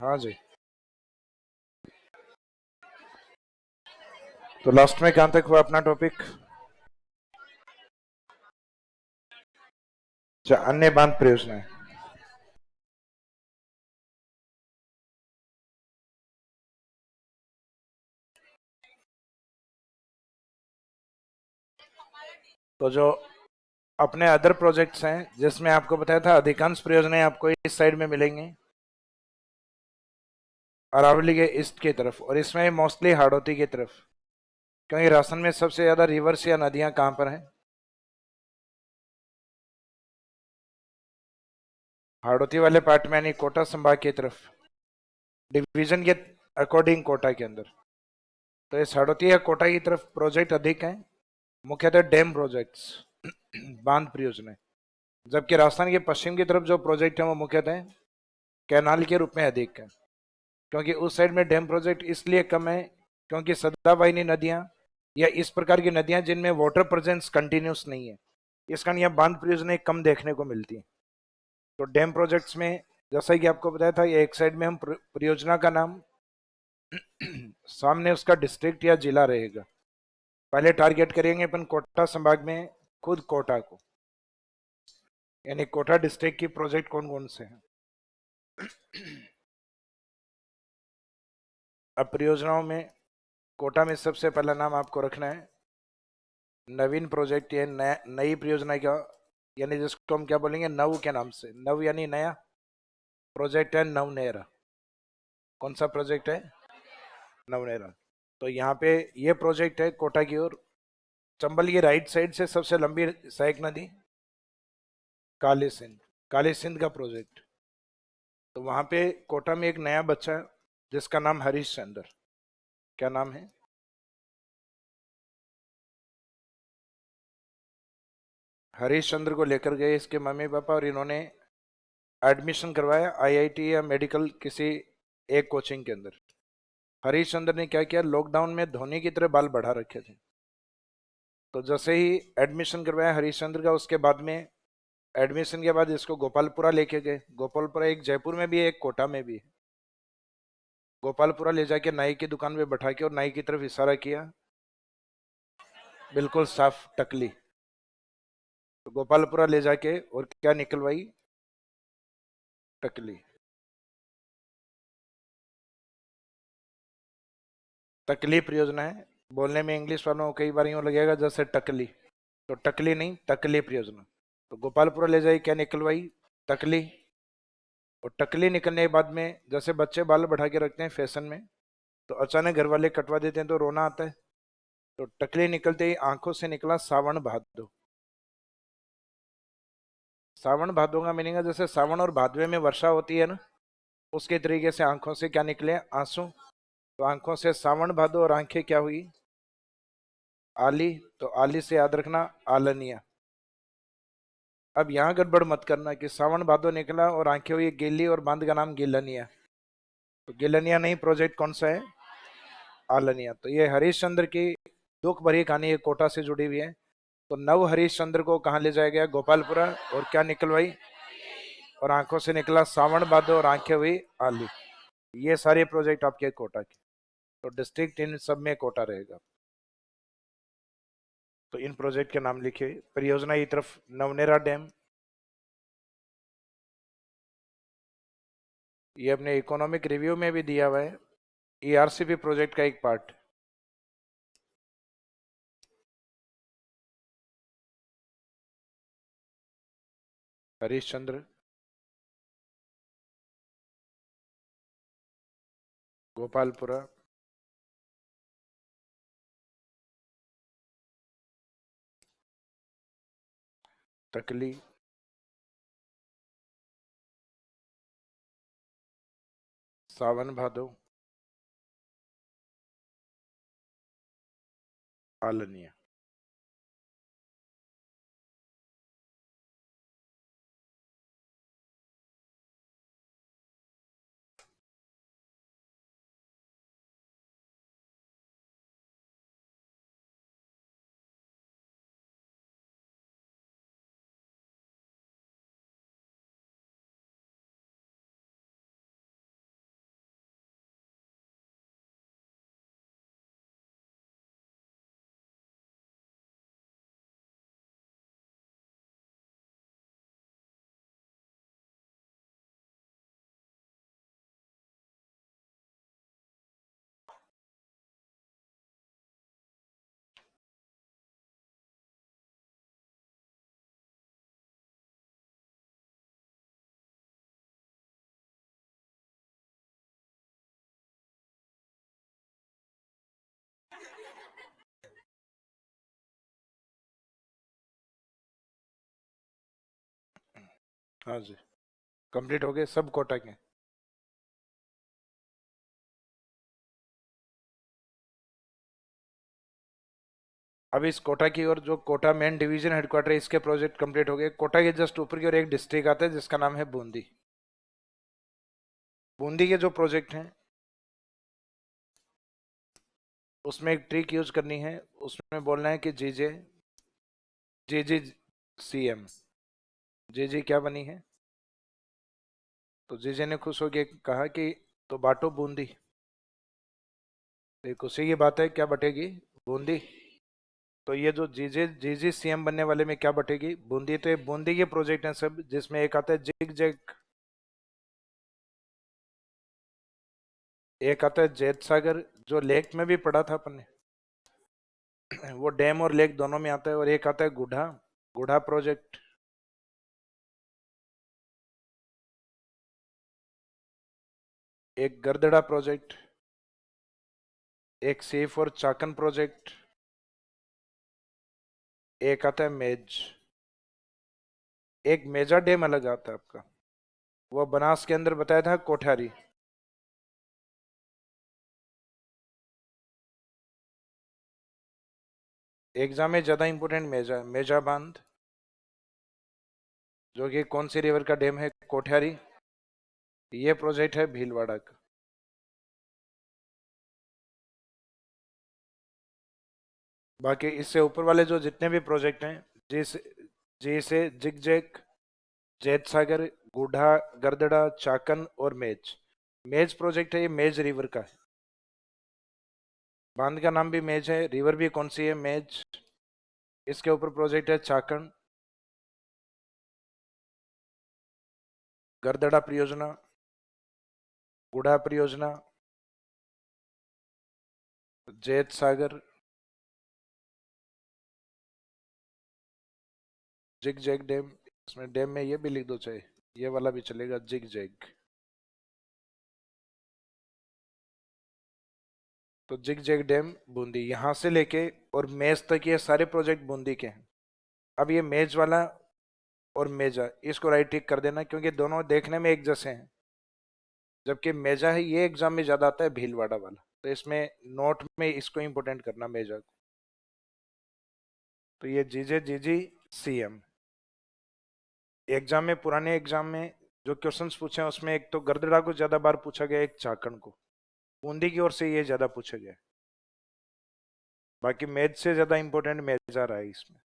हाँ जी। तो लास्ट में कहाँ तक हुआ अपना टॉपिक? अच्छा, अन्य बांध परियोजनाएं। तो जो अपने अदर प्रोजेक्ट्स हैं जिसमें आपको बताया था अधिकांश परियोजनाएं आपको इस साइड में मिलेंगी, अरावली के ईस्ट की तरफ, और इसमें मोस्टली हाड़ौती की तरफ, क्योंकि राजस्थान में सबसे ज्यादा रिवर्स या नदियां कहाँ पर हैं? हाड़ौती वाले पार्ट में, यानी कोटा संभाग की तरफ, डिवीजन के अकॉर्डिंग कोटा के अंदर। तो ये हाड़ौती या कोटा की तरफ प्रोजेक्ट अधिक है, मुख्यतः डैम प्रोजेक्ट्स, बांध परियोजनाएं। जबकि राजस्थान के पश्चिम की तरफ जो प्रोजेक्ट है वो मुख्यतः कैनाल के रूप में अधिक है, क्योंकि उस साइड में डैम प्रोजेक्ट इसलिए कम है क्योंकि सदाबहानी नदियां या इस प्रकार की नदियां जिनमें वाटर प्रेजेंस कंटिन्यूस नहीं है, इस कारण यहाँ बांध परियोजनाएं कम देखने को मिलती हैं। तो डैम प्रोजेक्ट्स में, जैसा कि आपको बताया था, ये एक साइड में हम परियोजना का नाम सामने उसका डिस्ट्रिक्ट या जिला रहेगा। पहले टारगेट करेंगे अपन कोटा संभाग में खुद कोटा को, यानी कोटा डिस्ट्रिक्ट की प्रोजेक्ट कौन कौन से हैं। अब परियोजनाओं में कोटा में सबसे पहला नाम आपको रखना है नवीन प्रोजेक्ट, ये नई परियोजना का, यानी जिसको हम क्या बोलेंगे, नव के नाम से। नव यानी नया, प्रोजेक्ट है नवनेरा। कौन सा प्रोजेक्ट है? नवनेरा। तो यहाँ पे ये प्रोजेक्ट है कोटा की ओर, चंबल की राइट साइड से सबसे लंबी सहायक नदी काली सिंध, काली सिंध का प्रोजेक्ट। तो वहां पे कोटा में एक नया बच्चा है जिसका नाम हरीश चंद्र। क्या नाम है? हरीश चंद्र को लेकर गए इसके मम्मी पापा, और इन्होंने एडमिशन करवाया आईआईटी या मेडिकल किसी एक कोचिंग के अंदर। हरीश चंद्र ने क्या किया, लॉकडाउन में धोनी की तरह बाल बढ़ा रखे थे। तो जैसे ही एडमिशन करवाया हरीश चंद्र का, उसके बाद में एडमिशन के बाद इसको गोपालपुरा लेके गए। गोपालपुरा एक जयपुर में भी है, एक कोटा में भी है। गोपालपुरा ले जाके नाई की दुकान पे बैठा के और नाई की तरफ इशारा किया, बिल्कुल साफ टकली। तो गोपालपुरा ले जाके और क्या निकलवाई? टकली। तकली परियोजना है। बोलने में इंग्लिश वालों को कई बार यूं लगेगा जैसे टकली, तो टकली नहीं, तकली परियोजना। तो गोपालपुरा ले जाई, क्या निकलवाई? तकली। और टकली निकलने के बाद में, जैसे बच्चे बाल बढ़ा के रखते हैं फैशन में, तो अचानक घर वाले कटवा देते हैं तो रोना आता है। तो टकली निकलते ही आंखों से निकला सावन भादो। सावन भादो का मीनिंग है जैसे सावन और भादवे में वर्षा होती है ना, उसके तरीके से आंखों से क्या निकले? आंसू। तो आंखों से सावन भादो, और आंखें क्या हुई? आली। तो आली से याद रखना आलनिया। अब यहां गड़बड़ मत करना कि सावन भादो निकला और आंखें हुई गीली और बांध का नाम गिलनिया। तो गिलनिया नहीं, प्रोजेक्ट कौन सा है? आलनिया। तो ये हरीश चंद्र की दुख भरी कहानी है, कोटा से जुड़ी हुई है। तो नव हरीश चंद्र को कहाँ ले जाया गया? गोपालपुरा। और क्या निकलवाई? और आंखों से निकला सावन भादो और आंखें हुई आली। ये सारे प्रोजेक्ट आपके कोटा के। तो डिस्ट्रिक्ट इन सब में कोटा रहेगा। तो इन प्रोजेक्ट के नाम लिखिए। परियोजना की तरफ नवनेरा डैम, ये अपने इकोनॉमिक रिव्यू में भी दिया हुआ है, ईआरसीपी प्रोजेक्ट का एक पार्ट। हरीश चंद्र, गोपालपुरा, तकली, सावन भादो, आलनिया। हाँ जी, कंप्लीट हो गए सब कोटा के। अब इस कोटा की ओर, जो कोटा मेन डिवीजन हेडक्वार्टर है, इसके प्रोजेक्ट कंप्लीट हो गए। कोटा के जस्ट ऊपर की ओर एक डिस्ट्रिक्ट आता है जिसका नाम है बूंदी। बूंदी के जो प्रोजेक्ट हैं उसमें एक ट्रिक यूज करनी है। उसमें बोलना है कि जी जी सीएम। जी जी क्या बनी है? तो जीजे ने खुश होकर कहा कि तो बांटो बूंदी। एक उसी की बात है, क्या बटेगी? बूंदी। तो ये जो जीजे जीजी सीएम बनने वाले में क्या बटेगी? बूंदी। तो ये बूंदी के प्रोजेक्ट हैं सब, जिसमें एक आता है जिग जैग, एक आता है जैत सागर, जो लेक में भी पढ़ा था अपन ने, वो डैम और लेक दोनों में आता है। और एक आता है गुढ़ा, गुढ़ा प्रोजेक्ट। एक गरदड़ा प्रोजेक्ट। एक सेफ और चाकन प्रोजेक्ट। एक आता है मेज। एक मेजा डैम अलग आता है आपका, वो बनास के अंदर बताया था, कोठारी। एग्जाम में ज्यादा इंपोर्टेंट मेजा, मेजा बांध, जो कि कौन सी रिवर का डैम है? कोठारी। ये प्रोजेक्ट है भीलवाड़ा का। बाकी इससे ऊपर वाले जो जितने भी प्रोजेक्ट हैं, जिस जी से जिगजैग, जैत सागर, गुढ़ा, गरदड़ा, चाकन और मेज। मेज प्रोजेक्ट है, ये मेज रिवर का है। बांध का नाम भी मेज है, रिवर भी कौन सी है? मेज। इसके ऊपर प्रोजेक्ट है चाकन, गरदड़ा परियोजना, गुढ़ा परियोजना, जैत सागर, जिग जैग डैम। इसमें डैम में ये भी लिख दो चाहे, ये वाला भी चलेगा, जिग जैग। तो जिग जैग डैम बूंदी, यहां से लेके और मेज तक ये सारे प्रोजेक्ट बूंदी के हैं। अब ये मेज वाला और मेजा, इसको राइट टिक कर देना, क्योंकि दोनों देखने में एक जैसे हैं। जबकि मेजा है, ये एग्जाम में ज्यादा आता है, भीलवाड़ा वाला। तो इसमें नोट में इसको इंपोर्टेंट करना, मेजा को। तो ये जीजे जीजी सीएम। एग्जाम में, पुराने एग्जाम में जो क्वेश्चंस पूछे हैं उसमें एक तो गरदड़ा को ज्यादा बार पूछा गया, एक चाकण को। बूंदी की ओर से ये ज्यादा पूछा गया। बाकी मैथ से ज्यादा इंपॉर्टेंट मैथ आ रहा है इसमें।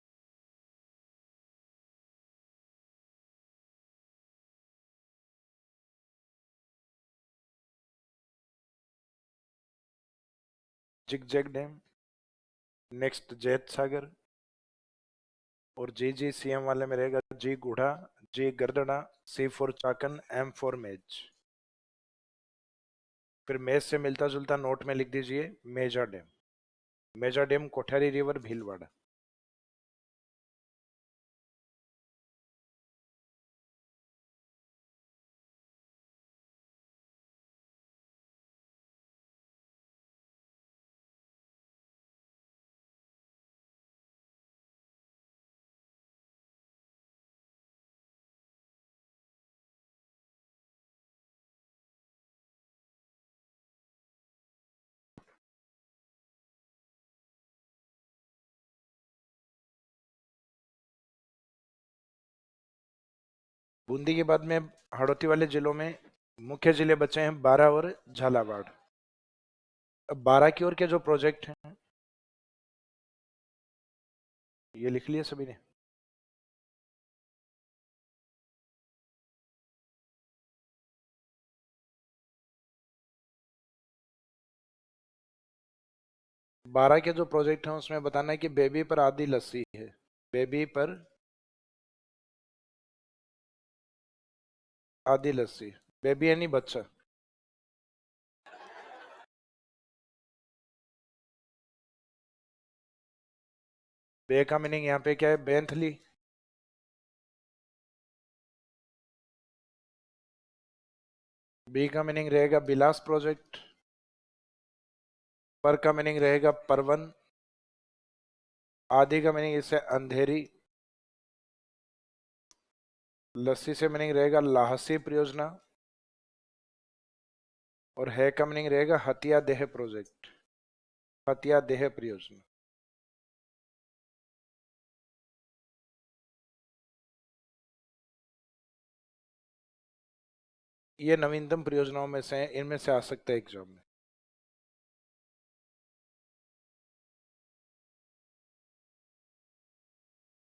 जिग जैग डैम, नेक्स्ट जैत सागर, और जी जी सीएम वाले में रहेगा जी गुढ़ा, जी गरदड़ा, सी फॉर चाकन, एम फॉर मेज। फिर मेज से मिलता जुलता नोट में लिख दीजिए मेजा डैम। मेजा डैम कोठारी रिवर भीलवाड़ा। बूंदी के बाद में हड़ौती वाले जिलों में मुख्य जिले बचे हैं 12 और झालावाड़। अब 12 की ओर के जो प्रोजेक्ट हैं, ये लिख लिए सभी ने? 12 के जो प्रोजेक्ट हैं उसमें बताना है कि बेबी पर आधी लस्सी है। बेबी पर आधी लस्सी, बेबी यानी बच्चा। बे का मीनिंग यहाँ पे क्या है? बेंथली। बी का मीनिंग रहेगा बिलास प्रोजेक्ट। पर का मीनिंग रहेगा परवन। आधी का मीनिंग इससे अंधेरी। लस्सी से मीनिंग रहेगा लाहसी परियोजना, और है का मीनिंग रहेगा हतिया देह प्रोजेक्ट, हतिया देह परियोजना। ये नवीनतम परियोजनाओं में से है, इनमें से आ सकता है एग्जाम में।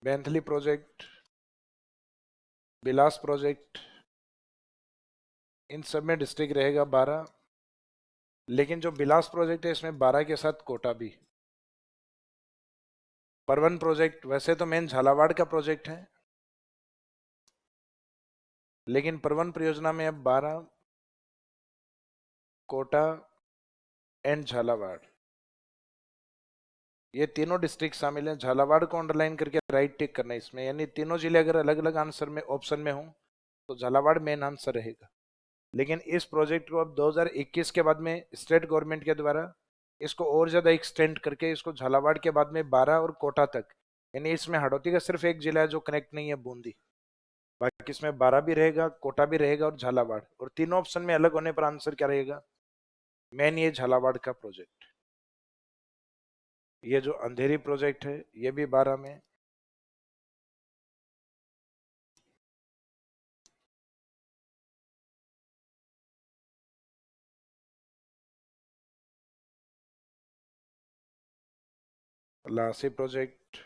बैंथली प्रोजेक्ट, बिलास प्रोजेक्ट, इन सब में डिस्ट्रिक्ट रहेगा 12, लेकिन जो बिलास प्रोजेक्ट है इसमें 12 के साथ कोटा भी। परवन प्रोजेक्ट वैसे तो मेन झालावाड़ का प्रोजेक्ट है, लेकिन परवन परियोजना में अब 12, कोटा एंड झालावाड़, ये तीनों डिस्ट्रिक्ट शामिल हैं। झालावाड़ को अंडरलाइन करके राइट टिक करना है इसमें, यानी तीनों जिले अगर अलग अलग आंसर में ऑप्शन में हो तो झालावाड़ मेन आंसर रहेगा। लेकिन इस प्रोजेक्ट को अब 2021 के बाद में स्टेट गवर्नमेंट के द्वारा इसको और ज्यादा एक्सटेंड करके इसको झालावाड़ के बाद में 12 और कोटा तक, यानी इसमें हड़ौती का सिर्फ एक जिला है जो कनेक्ट नहीं है, बूंदी। बाकी इसमें 12 भी रहेगा, कोटा भी रहेगा और झालावाड़, और तीनों ऑप्शन में अलग होने पर आंसर क्या रहेगा, मेन ये झालावाड़ का प्रोजेक्ट। ये जो अंधेरी प्रोजेक्ट है ये भी 12 में। लासी प्रोजेक्ट,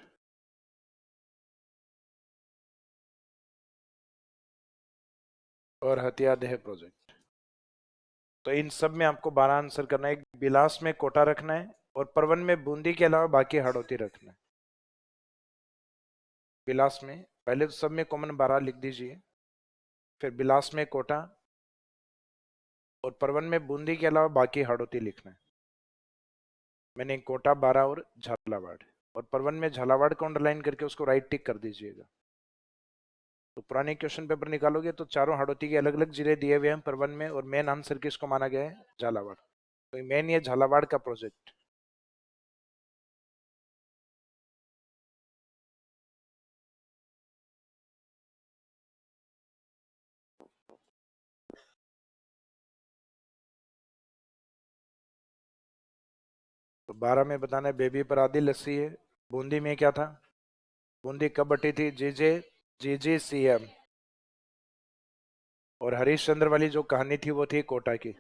और हथियादह प्रोजेक्ट। तो इन सब में आपको 12 आंसर करना है। एक बिलास में कोटा रखना है, और परवन में बूंदी के अलावा बाकी हड़ौती रखना है। बिलास में पहले तो सब में कॉमन 12 लिख दीजिए, फिर बिलास में कोटा, और परवन में बूंदी के अलावा बाकी हड़ौती लिखना है। मैंने कोटा 12 और झालावाड़, और परवन में झालावाड़ को अंडरलाइन करके उसको राइट टिक कर दीजिएगा। तो पुराने क्वेश्चन पेपर निकालोगे तो चारों हड़ौती के अलग अलग जिले दिए हुए हैं परवन में, और मेन आंसर किसको माना गया है, झालावाड़। तो मेन ये झालावाड़ का प्रोजेक्ट। तो 12 में बताना है बेबी पर आदि लस्सी है। बूंदी में क्या था, बूंदी कब बटी थी, जी सीएम। और हरिश्चंद्र वाली जो कहानी थी वो थी कोटा की,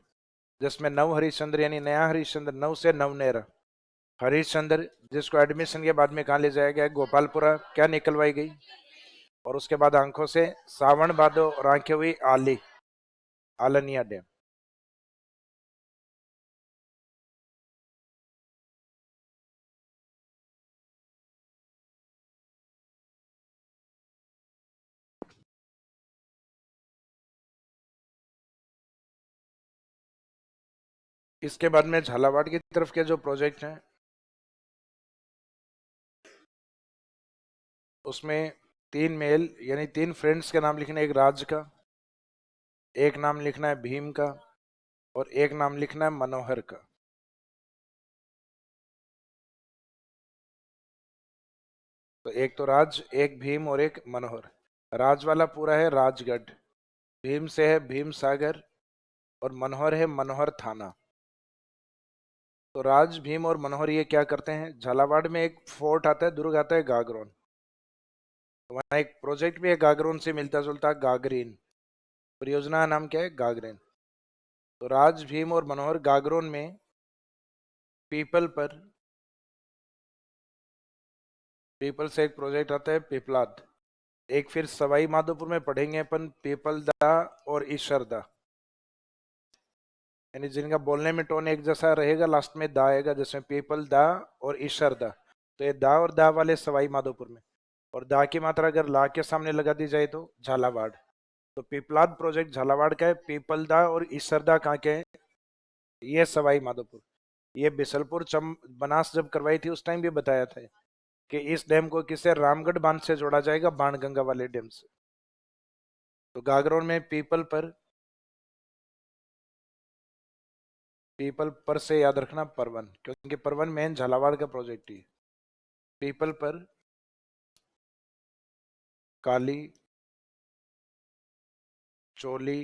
जिसमें नव हरिश्चंद्र यानी नया हरिश्चंद्र, नव से नवनेरा हरिश्चंद्र, जिसको एडमिशन के बाद में कहाँ ले जाया गया, गोपालपुरा, क्या निकलवाई गई, और उसके बाद आंखों से सावन भादो और आंखें हुई आली, आलनिया डैम। इसके बाद में झालावाड़ की तरफ के जो प्रोजेक्ट हैं उसमें 3 मेल यानी 3 फ्रेंड्स के नाम लिखना है, एक राज का, एक नाम लिखना है भीम का, और एक नाम लिखना है मनोहर का। तो एक तो राज, एक भीम और एक मनोहर। राज वाला पूरा है राजगढ़, भीम से है भीम सागर, और मनोहर है मनोहर थाना। तो राज, भीम और मनोहर ये क्या करते हैं, झालावाड़ में एक फोर्ट आता है, दुर्ग आता है गागरोन, तो वहाँ एक प्रोजेक्ट भी है गागरोन से मिलता जुलता, गागरीन। परियोजना का नाम क्या है, गागरीन। तो राज, भीम और मनोहर गागरोन में पीपल पर, पीपल से एक प्रोजेक्ट आता है पिपलाद। एक फिर सवाई माधोपुर में पढ़ेंगे अपन पीपलदा और ईश्वरदा, यानी जिनका बोलने में टोन एक जैसा रहेगा, लास्ट में दा आएगा, जिसमें पीपल दा और ईश्वर दा। तो ये दा और दा वाले सवाई माधोपुर में, और दा की मात्रा अगर ला के सामने लगा दी जाए तो झालावाड़। तो पीपलाद प्रोजेक्ट झालावाड़ का है, पीपल दा और ईश्वर दा कहाँ के हैं, ये सवाई माधोपुर। ये बिसलपुर बनास जब करवाई थी उस टाइम भी बताया था कि इस डैम को किससे, रामगढ़ बांध से जोड़ा जाएगा, बाणगंगा वाले डैम से। तो गागरोन में पीपल पर से याद रखना परवन, क्योंकि परवन मेन झालावाड़ का प्रोजेक्ट ही है। पीपल पर, काली, चोली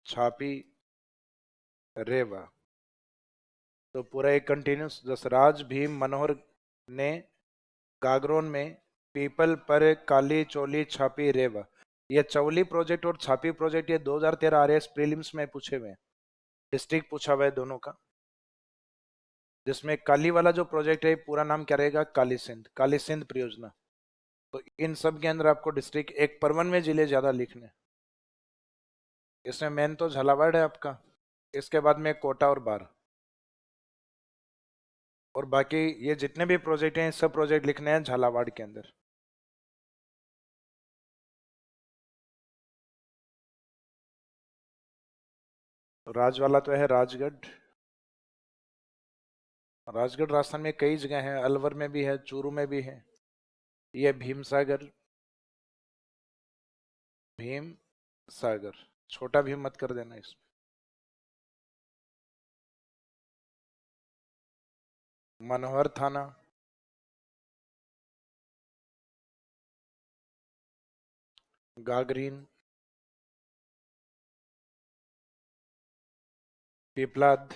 छापी रेवा। तो पूरा एक कंटिन्यूस जसराज भीम मनोहर ने गागरोन में पीपल पर काली चोली छापी रेवा। ये चौली प्रोजेक्ट और छापी प्रोजेक्ट ये 2013 आरएएस प्रीलिम्स में पूछे हुए हैं, डिस्ट्रिक्ट पूछा हुआ है दोनों का। जिसमें काली वाला जो प्रोजेक्ट है पूरा नाम क्या रहेगा, काली सिंध परियोजना। तो इन सब के अंदर आपको डिस्ट्रिक्ट एक परवन में जिले ज्यादा लिखने। इसमें मेन तो झालावाड़ है आपका, इसके बाद में कोटा और बार, और बाकी ये जितने भी प्रोजेक्ट हैं सब प्रोजेक्ट लिखने हैं झालावाड़ के अंदर। तो राज वाला तो है राजगढ़। राजगढ़ राजस्थान में कई जगह है, अलवर में भी है, चूरू में भी है। ये भीम सागर, छोटा भीम मत कर देना इसमें। मनोहर थाना, गागरीन, पिपलाद,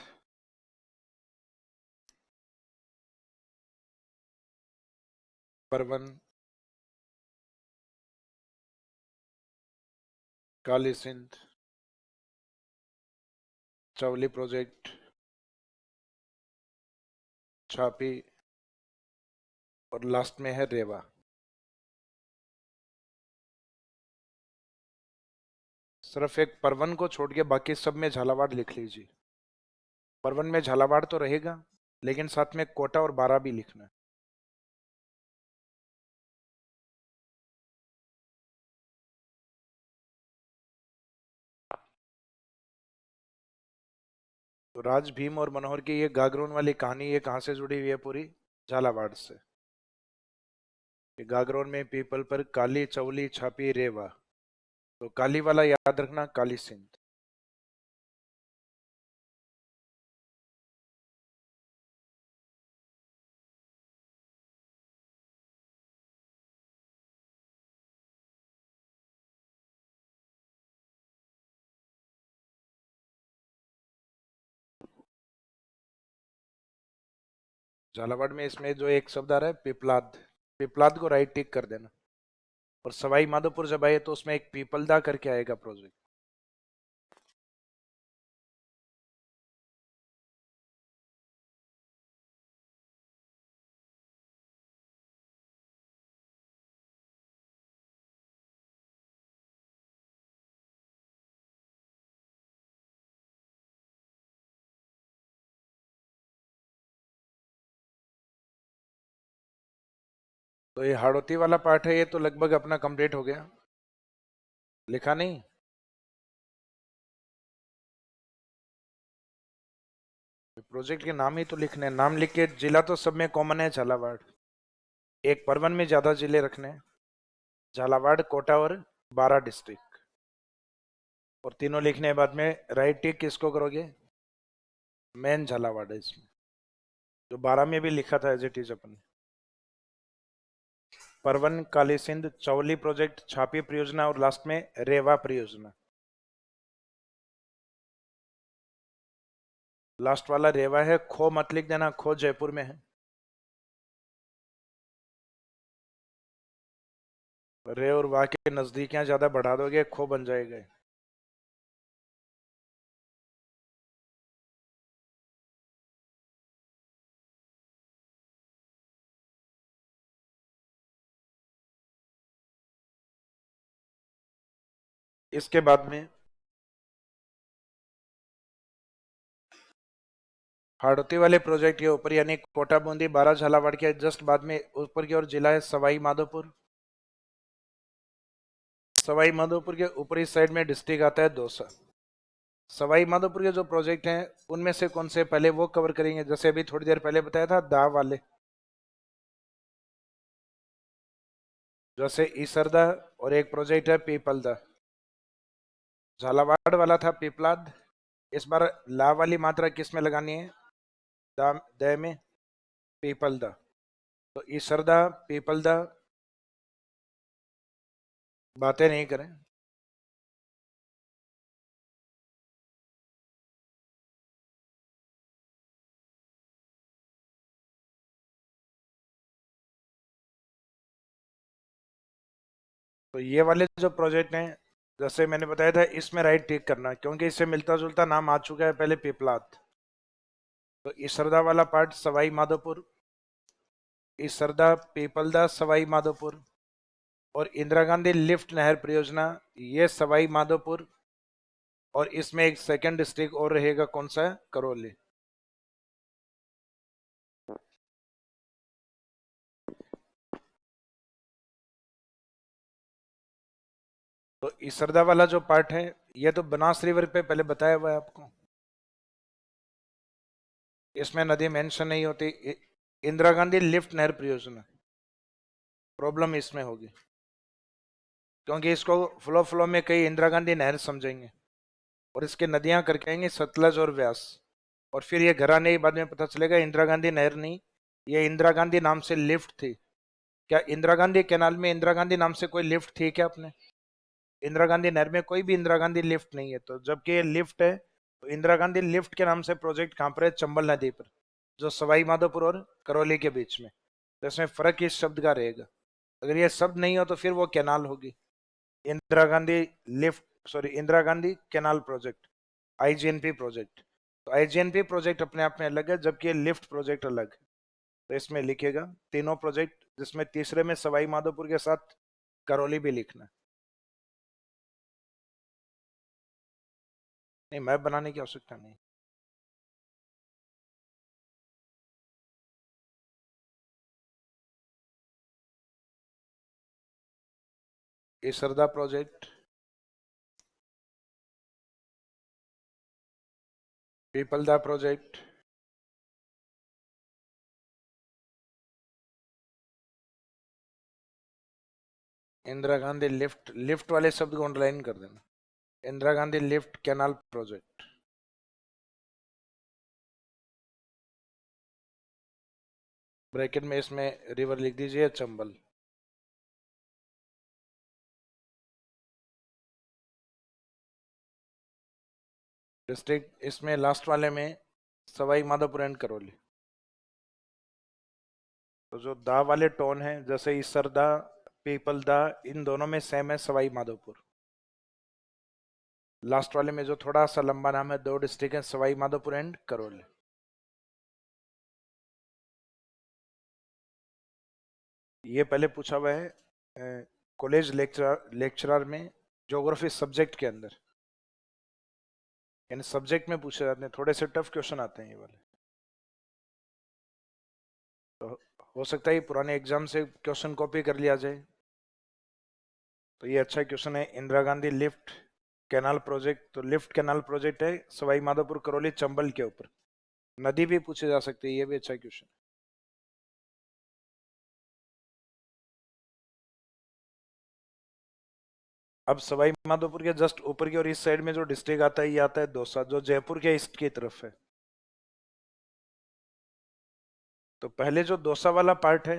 परवन, काली सिंध, चौली प्रोजेक्ट, छापी, और लास्ट में है रेवा। सिर्फ एक परवन को छोड़ के बाकी सब में झालावाड़ लिख लीजिए। परवन में झालावाड़ तो रहेगा, लेकिन साथ में कोटा और बारा भी लिखना है। तो राज भीम और मनोहर की ये गागरोन वाली कहानी ये कहाँ से जुड़ी हुई है, पूरी झालावाड़ से। गागरोन में पीपल पर काली चौली छापी रेवा, तो काली वाला याद रखना, काली सिंध। झालावाड़ में इसमें जो एक शब्द आ रहा है पिपलाद, पिपलाद को राइट टिक कर देना। और सवाई माधोपुर जब आए तो उसमें एक पीपलदा करके आएगा प्रोजेक्ट। तो ये हाड़ौती वाला पार्ट है, ये तो लगभग अपना कंप्लीट हो गया। लिखा नहीं, प्रोजेक्ट के नाम ही तो लिखने हैं, नाम लिख के जिला तो सब में कॉमन है झालावाड़। एक परवन में ज्यादा जिले रखने हैं, झालावाड़, कोटा और बारा डिस्ट्रिक्ट। और तीनों लिखने के बाद में राइट टिक किसको करोगे, मेन झालावाड़ है इसमें, जो बारा में भी लिखा था एज इट इज अपन। परवन, काली सिंध, चौली प्रोजेक्ट, छापी परियोजना और लास्ट में रेवा परियोजना। लास्ट वाला रेवा है, खो मत लिख देना, खो जयपुर में है। रे और वाह के नजदीकियां ज्यादा बढ़ा दोगे, खो बन जाएगा। इसके बाद में हाड़ौती वाले प्रोजेक्ट के ऊपर यानी कोटा बूंदी बारह झालावाड़ के जस्ट बाद में ऊपर की ओर जिला है सवाई माधोपुर। सवाई माधोपुर के ऊपरी साइड में डिस्ट्रिक्ट आता है दौसा। सवाई माधोपुर के जो प्रोजेक्ट हैं उनमें से कौन से पहले वो कवर करेंगे, जैसे अभी थोड़ी देर पहले बताया था दा वाले, जैसे ईसरदा, और एक प्रोजेक्ट है पीपलदा। झालावाड़ वाला था पीपलाद। इस बार ला वाली मात्रा किस में लगानी है, दा दे में, पीपलदा। तो ईसरदा, पीपलदा, बातें नहीं करें। तो ये वाले जो प्रोजेक्ट हैं, जैसे मैंने बताया था, इसमें राइट टिक करना, क्योंकि इससे मिलता जुलता नाम आ चुका है पहले, पिपलाद। तो इसरदा वाला पार्ट सवाई माधोपुर, इसरदा पीपलदा सवाई माधोपुर, और इंदिरा गांधी लिफ्ट नहर परियोजना ये सवाई माधोपुर, और इसमें एक सेकंड डिस्ट्रिक्ट और रहेगा, कौन सा है, करौली। तो इसरदा वाला जो पार्ट है, ये तो बनास रिवर पे पहले बताया हुआ है आपको, इसमें नदी मेंशन नहीं होती। इंदिरा गांधी लिफ्ट नहर परियोजना, प्रॉब्लम इसमें होगी, क्योंकि इसको फ्लो फ्लो में कई इंदिरा गांधी नहर समझेंगे, और इसके नदियां करके आएंगे सतलज और व्यास, और फिर ये घर आने के बाद में पता चलेगा इंदिरा गांधी नहर नहीं, ये इंदिरा गांधी नाम से लिफ्ट थी। क्या इंदिरा गांधी कैनाल में इंदिरा गांधी नाम से कोई लिफ्ट थी क्या अपने? इंदिरा गांधी नहर में कोई भी इंदिरा गांधी लिफ्ट नहीं है। तो जबकि ये लिफ्ट है, तो इंदिरा गांधी लिफ्ट के नाम से प्रोजेक्ट कहां पर है? चंबल नदी पर, जो सवाई माधोपुर और करौली के बीच में। तो इसमें फर्क इस शब्द का रहेगा। अगर ये शब्द नहीं हो तो फिर वो कैनाल होगी, Indira Gandhi lift, sorry, Indira Gandhi canal project, IGNP project. तो आईजीएनपी प्रोजेक्ट अपने आप में अलग है, जबकि ये लिफ्ट प्रोजेक्ट अलग है। तो इसमें लिखेगा तीनों प्रोजेक्ट, जिसमें तीसरे में सवाई माधोपुर के साथ करौली भी लिखना है। नहीं, मैप बनाने की आवश्यकता नहीं। Isarda project, Pipalda project, Indira Gandhi lift, lift वाले शब्द को अंडरलाइन कर देना, Indira Gandhi lift canal project. Bracket में इसमें रिवर लिख दीजिए, चंबल। डिस्ट्रिक्ट इसमें लास्ट वाले में सवाई माधोपुर एंड करौली। तो जो दा वाले टोन है, जैसे इसरदा, पीपलदा, इन दोनों में सेम है सवाई माधोपुर। लास्ट वाले में जो थोड़ा सा लंबा नाम है, दो डिस्ट्रिक्ट है, सवाई माधोपुर एंड करौली। ये पहले पूछा हुआ है कॉलेज लेक्चरर में, ज्योग्राफी सब्जेक्ट के अंदर, यानी सब्जेक्ट में पूछे जाते हैं, थोड़े से टफ क्वेश्चन आते हैं ये वाले। तो हो सकता है पुराने एग्जाम से क्वेश्चन कॉपी कर लिया जाए। तो ये अच्छा क्वेश्चन है, Indira Gandhi lift canal project. तो लिफ्ट कैनाल प्रोजेक्ट है सवाई माधोपुर करौली चंबल के ऊपर, नदी भी पूछे जा सकती है, ये भी अच्छा क्वेश्चन। अब सवाई माधोपुर के जस्ट ऊपर की और इस साइड में जो डिस्ट्रिक्ट आता है, ये आता है दौसा, जो जयपुर के ईस्ट की तरफ है। तो पहले जो दौसा वाला पार्ट है,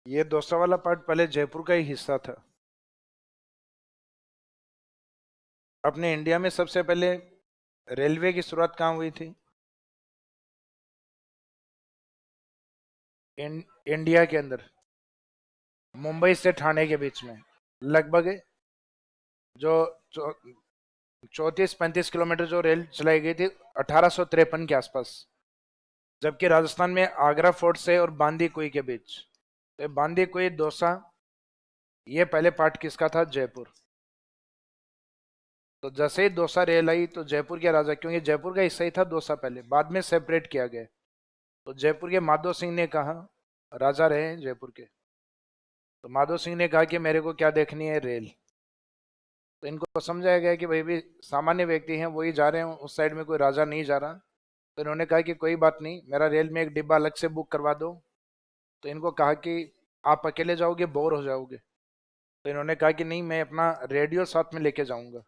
ये दौसा वाला पार्ट पहले जयपुर का ही हिस्सा था। अपने इंडिया में सबसे पहले रेलवे की शुरुआत कहाँ हुई थी? इंडिया के अंदर, मुंबई से ठाणे के बीच में, लगभग जो 34-35 किलोमीटर जो रेल चलाई गई थी 1853 के आसपास। जबकि राजस्थान में आगरा फोर्ट से और बांदी कुई के बीच, तो बांदी कुई दौसा, ये पहले पार्ट किसका था? जयपुर। तो जैसे ही दौसा रेल आई तो जयपुर के राजा, क्योंकि जयपुर का हिस्सा ही था दौसा, पहले बाद में सेपरेट किया गया, तो जयपुर के माधो सिंह ने कहा, राजा रहे हैं जयपुर के, तो माधो सिंह ने कहा कि मेरे को क्या देखनी है? रेल। तो इनको समझाया गया कि भाई भी सामान्य व्यक्ति हैं, वही जा रहे हैं उस साइड में, कोई राजा नहीं जा रहा। तो इन्होंने कहा कि कोई बात नहीं, मेरा रेल में एक डिब्बा अलग से बुक करवा दो। तो इनको कहा कि आप अकेले जाओगे, बोर हो जाओगे। तो इन्होंने कहा कि नहीं, मैं अपना रेडियो साथ में लेके जाऊंगा।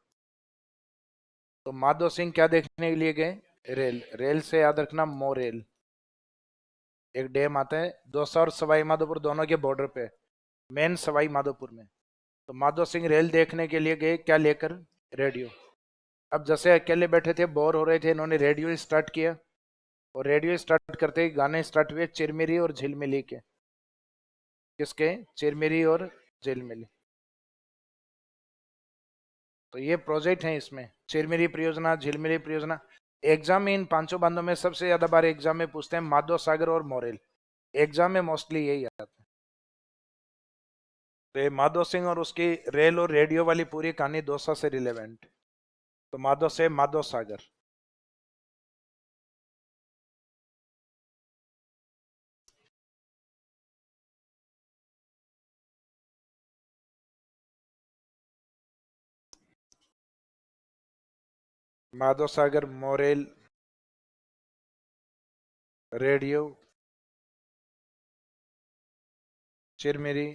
तो माधो सिंह क्या देखने के लिए गए? रेल। रेल से याद रखना, मोरेल, एक डैम आता है दौसा और सवाई माधोपुर दोनों के बॉर्डर पे, मेन सवाई माधोपुर में। तो माधो सिंह रेल देखने के लिए गए, क्या लेकर? रेडियो। अब जैसे अकेले बैठे थे, बोर हो रहे थे, इन्होंने रेडियो स्टार्ट किया, और रेडियो स्टार्ट करते ही गाने स्टार्ट हुए चिरमिरी और झिलमिली के। किसके? चिरमिरी और झिलमिली। तो ये प्रोजेक्ट है, इसमें चिरमिरी परियोजना, झिलमिली परियोजना। एग्जाम में इन पांचों बांधों में सबसे ज्यादा बार एग्जाम में पूछते हैं माधव सागर और मोरेल। एग्जाम में मोस्टली यही आता है। तो ये माधव सिंह और उसकी रेल और रेडियो वाली पूरी कहानी दौसा से रिलेवेंट। तो माधव से माधव सागर। माधव सागर, मोरेल, रेडियो, चिरमिरी,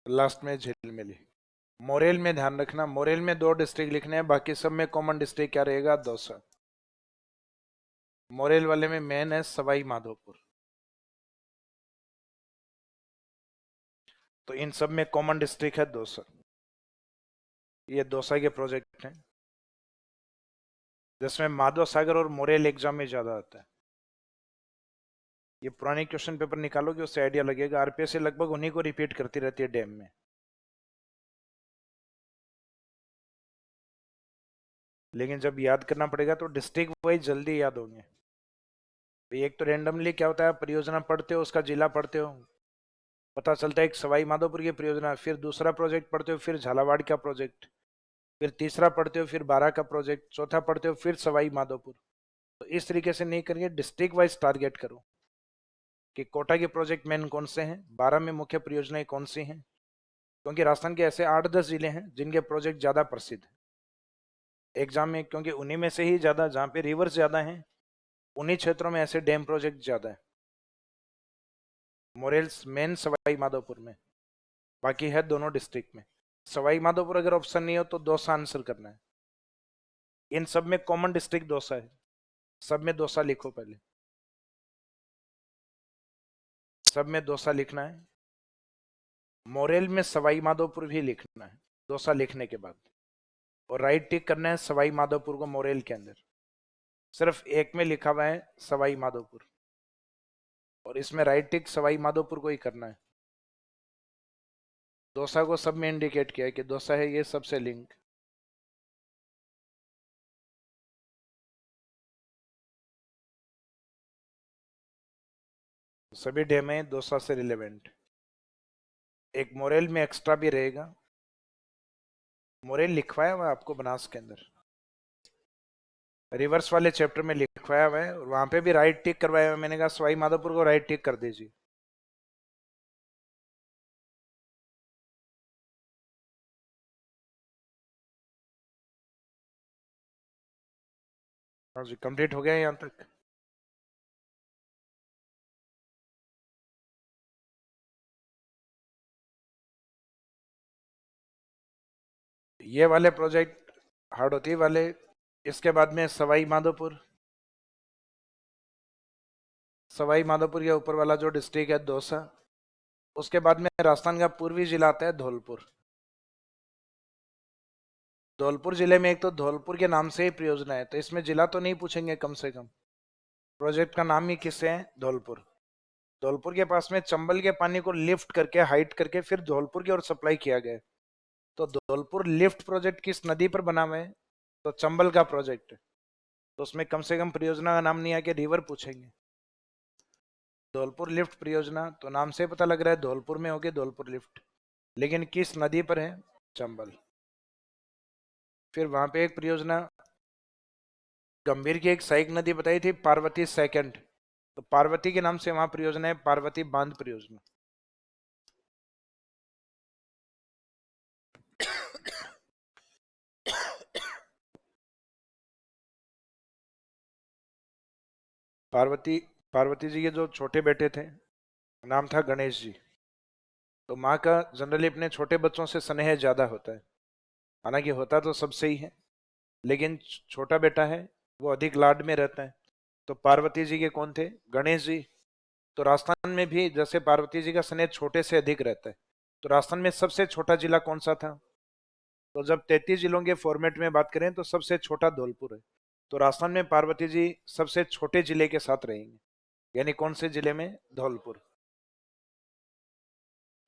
लास्ट में झिलमिली। मोरेल में ध्यान रखना, मोरेल में 2 डिस्ट्रिक्ट लिखने हैं, बाकी सब में कॉमन डिस्ट्रिक्ट क्या रहेगा? दौसा। मोरेल वाले में मेन है सवाई माधोपुर। तो इन सब में कॉमन डिस्ट्रिक्ट है दौसा। ये दौसा के प्रोजेक्ट हैं जिसमें माधव सागर और मोरेल एग्जाम में ज्यादा आता है। ये पुराने क्वेश्चन पेपर निकालोगे उससे आइडिया लगेगा। आरपीएससी लगभग उन्हीं को रिपीट करती रहती है डैम में, लेकिन जब याद करना पड़ेगा तो डिस्ट्रिक्ट वाइज जल्दी याद होंगे। एक तो रेंडमली क्या होता है, परियोजना पढ़ते हो, उसका जिला पढ़ते हो, पता चलता है एक सवाई माधोपुर की परियोजना, फिर दूसरा प्रोजेक्ट पढ़ते हो, फिर झालावाड़ का प्रोजेक्ट, फिर तीसरा पढ़ते हो, फिर बारां का प्रोजेक्ट, चौथा पढ़ते हो, फिर सवाई माधोपुर। तो इस तरीके से नहीं करिए, डिस्ट्रिक्ट वाइज टारगेट करो कि कोटा के प्रोजेक्ट मेन कौन से हैं, 12 में मुख्य परियोजनाएं कौन सी हैं, क्योंकि राजस्थान के ऐसे 8-10 जिले हैं जिनके प्रोजेक्ट ज्यादा प्रसिद्ध है एग्जाम में, क्योंकि उन्हीं में से ही ज्यादा, जहाँ पे रिवर्स ज्यादा हैं उन्हीं क्षेत्रों में ऐसे डैम प्रोजेक्ट ज्यादा है। मोरेल्स मेन सवाई माधोपुर में, बाकी है दोनों डिस्ट्रिक्ट में। सवाई माधोपुर अगर ऑप्शन नहीं हो तो दौसा आंसर करना है। इन सब में कॉमन डिस्ट्रिक्ट दौसा है, सब में दौसा लिखो पहले, सब में दौसा लिखना है। मोरेल में सवाई माधोपुर भी लिखना है दौसा लिखने के बाद, और राइट टिक करना है सवाई माधोपुर को मोरेल के अंदर। सिर्फ एक में लिखा हुआ है सवाई माधोपुर, और इसमें राइट टिक सवाई माधोपुर को ही करना है। दौसा को सब में इंडिकेट किया है कि दौसा है, ये सबसे लिंक। सभी डैम है दौसा से रिलेवेंट। एक मोरेल में एक्स्ट्रा भी रहेगा, मोरेल लिखवाया हुआ है आपको बनास के अंदर, रिवर्स वाले चैप्टर में लिखवाया हुआ है, और वहां पे भी राइट टिक करवाया हुआ है। मैंने कहा सवाई माधोपुर को राइट टिक कर दीजिए। हाँ जी, कंप्लीट हो गया यहाँ तक। ये वाले प्रोजेक्ट हाड़ौती वाले, इसके बाद में सवाई माधोपुर, सवाई माधोपुर के ऊपर वाला जो डिस्ट्रिक्ट है दौसा, उसके बाद में राजस्थान का पूर्वी जिला आता है धौलपुर। धौलपुर जिले में एक तो धौलपुर के नाम से ही परियोजना है, तो इसमें जिला तो नहीं पूछेंगे, कम से कम प्रोजेक्ट का नाम ही किससे है? धौलपुर। धौलपुर के पास में चंबल के पानी को लिफ्ट करके, हाइट करके, फिर धौलपुर की ओर सप्लाई किया गया है। तो धौलपुर लिफ्ट प्रोजेक्ट किस नदी पर बना हुआ है? तो चंबल का प्रोजेक्ट है। तो उसमें कम से कम परियोजना का नाम नहीं आके रिवर पूछेंगे। धौलपुर लिफ्ट परियोजना, तो नाम से पता लग रहा है धौलपुर में होगी धौलपुर लिफ्ट, लेकिन किस नदी पर है? चंबल। फिर वहां पे एक परियोजना गंभीर की एक सहायक नदी बताई थी, पार्वती सेकंड, तो पार्वती के नाम से वहां परियोजना है, पार्वती बांध परियोजना। पार्वती, पार्वती जी के जो छोटे बेटे थे नाम था गणेश जी। तो माँ का जनरली अपने छोटे बच्चों से स्नेह ज्यादा होता है, हालांकि होता तो सबसे ही है, लेकिन छोटा बेटा है वो अधिक लाड में रहता है। तो पार्वती जी के कौन थे? गणेश जी। तो राजस्थान में भी जैसे पार्वती जी का स्नेह छोटे से अधिक रहता है, तो राजस्थान में सबसे छोटा जिला कौन सा था? तो जब 33 जिलों के फॉर्मेट में बात करें तो सबसे छोटा धौलपुर है। तो राजस्थान में पार्वती जी सबसे छोटे जिले के साथ रहेंगे, यानी कौन से जिले में? धौलपुर।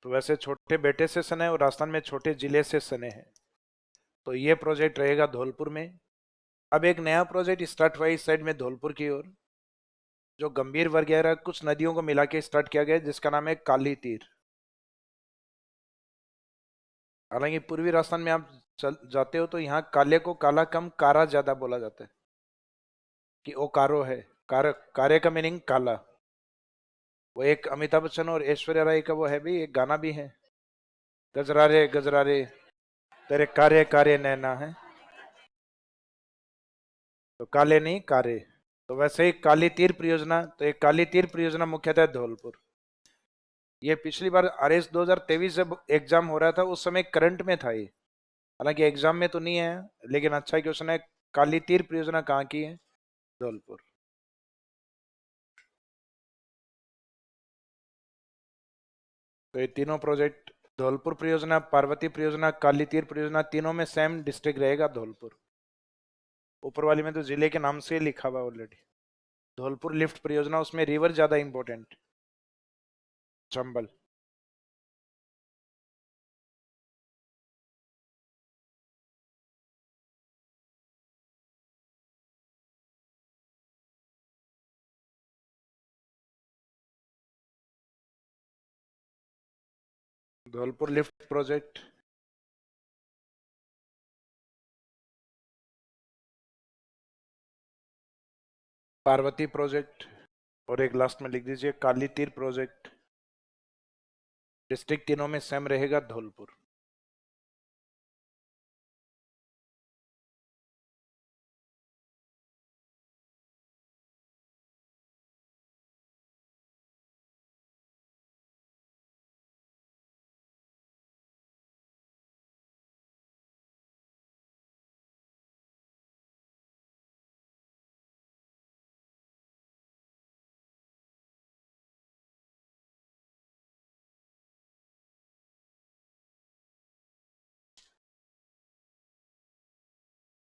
तो वैसे छोटे बेटे से सने और राजस्थान में छोटे जिले से सने हैं। तो ये प्रोजेक्ट रहेगा धौलपुर में। अब एक नया प्रोजेक्ट स्टार्ट हुआ इस साइड में धौलपुर की ओर, जो गंभीर वगैरह कुछ नदियों को मिला के स्टार्ट किया गया, जिसका नाम है काली तीर। हालांकि पूर्वी राजस्थान में आप चल जाते हो तो यहाँ काले को काला कम कारा ज्यादा बोला जाता है, कि ओ कारो है। कार्य का मीनिंग काला। वो एक अमिताभ बच्चन और ऐश्वर्या राय का वो है भी, एक गाना भी है, गजरा रे तेरे कार्य कार्य नैना है। तो काले नहीं कारे। तो वैसे ही काली तीर परियोजना, तो एक काली तीर परियोजना मुख्यतः धौलपुर। ये पिछली बार आरएस 2023 जब एग्जाम हो रहा था उस समय करंट में था ये। हालांकि एग्जाम में तो नहीं है, लेकिन अच्छा है कि उसने काली तीर परियोजना कहाँ की है, धौलपुर। तो ये तीनों प्रोजेक्ट, धौलपुर परियोजना, पार्वती परियोजना, काली तीर परियोजना, तीनों में सेम डिस्ट्रिक्ट रहेगा धौलपुर। ऊपर वाली में तो जिले के नाम से लिखा हुआ ऑलरेडी। धौलपुर लिफ्ट परियोजना, उसमें रिवर ज्यादा important, Chambal. Dholpur lift project, Parvati project, और एक लास्ट में लिख दीजिए काली तीर प्रोजेक्ट। डिस्ट्रिक्ट तीनों में सेम रहेगा धौलपुर।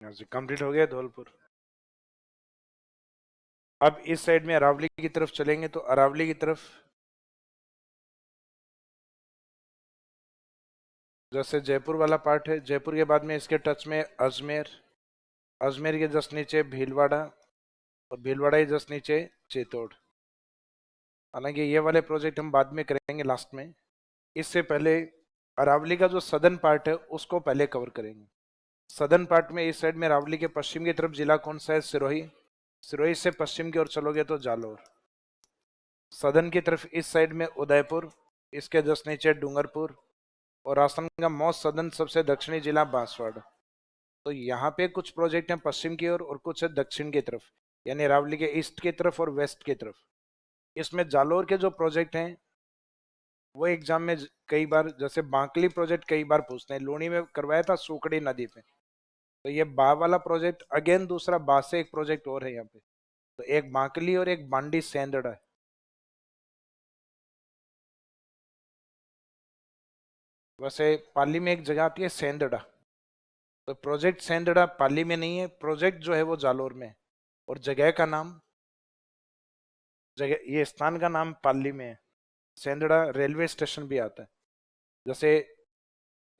यहाँ से कंप्लीट हो गया धौलपुर। अब इस साइड में अरावली की तरफ चलेंगे, तो अरावली की तरफ जैसे जयपुर वाला पार्ट है, जयपुर के बाद में इसके टच में अजमेर, अजमेर के जस्ट नीचे भीलवाड़ा, और भीलवाड़ा के जस्ट नीचे चित्तौड़। हालांकि ये वाले प्रोजेक्ट हम बाद में करेंगे लास्ट में। इससे पहले अरावली का जो सदर्न पार्ट है उसको पहले कवर करेंगे। सदर्न पार्ट में इस साइड में अरावली के पश्चिम की तरफ जिला कौन सा है, सिरोही। सिरोही से पश्चिम की ओर चलोगे तो जालोर। सदर्न की तरफ इस साइड में उदयपुर, इसके जस्ट नीचे डूंगरपुर, और राजस्थान का मोस्ट सदर्न सबसे दक्षिणी जिला बांसवाड़ा। तो यहाँ पे कुछ प्रोजेक्ट हैं पश्चिम की ओर और कुछ है दक्षिण की तरफ, यानी अरावली के ईस्ट की तरफ और वेस्ट की तरफ। इसमें जालोर के जो प्रोजेक्ट हैं वो एग्जाम में कई बार, जैसे बांकली प्रोजेक्ट कई बार पूछते हैं, लूनी में करवाया था सुकड़ी नदी पे। तो ये बा वाला प्रोजेक्ट अगेन दूसरा बा से एक प्रोजेक्ट और है यहाँ पे। तो एक बांकली और एक बांडी सेंदड़ा है। वैसे पाली में एक जगह आती है सेंदड़ा, तो प्रोजेक्ट सेंदड़ा पाली में नहीं है, प्रोजेक्ट जो है वो जालोर में है। और जगह का नाम, जगह ये स्थान का नाम पाली में है। सेंदड़ा रेलवे स्टेशन भी आता है। जैसे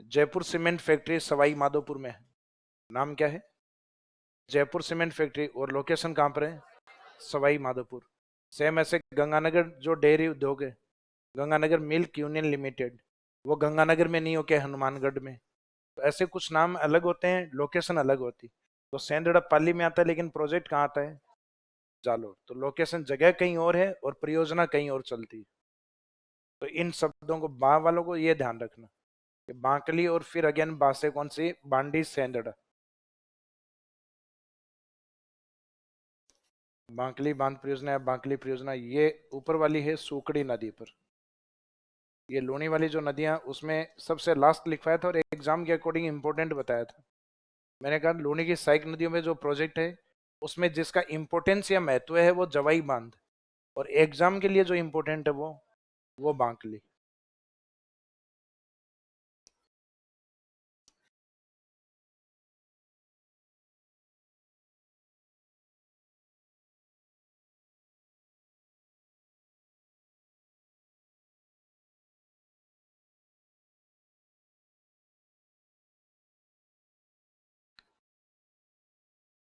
जयपुर सीमेंट फैक्ट्री सवाई माधोपुर में है, नाम क्या है, जयपुर सीमेंट फैक्ट्री, और लोकेशन कहाँ पर है, सवाई माधोपुर। सेम ऐसे गंगानगर जो डेयरी उद्योग है, गंगानगर मिल्क यूनियन लिमिटेड, वो गंगानगर में नहीं होके हनुमानगढ़ में। तो ऐसे कुछ नाम अलग होते हैं, लोकेशन अलग होती। तो सेंदड़ा पाली में आता है, लेकिन प्रोजेक्ट कहाँ आता है, जालोर। तो लोकेशन जगह कहीं और है और परियोजना कहीं और चलती है। तो इन शब्दों को बा वालों को ये ध्यान रखना कि बांकली और फिर अगेन बा से कौन सी, बांडी सेंदड़ा। बांकली बांध परियोजना या बांकली परियोजना ये ऊपर वाली है सूकड़ी नदी पर। ये लूनी वाली जो नदियां, उसमें सबसे लास्ट लिखवाया था और एग्जाम के अकॉर्डिंग इंपॉर्टेंट बताया था। मैंने कहा लूनी की सहायक नदियों में जो प्रोजेक्ट है उसमें जिसका इंपॉर्टेंस या महत्व है वो जवाई बांध, और एग्जाम के लिए जो इंपॉर्टेंट है वो बांकली।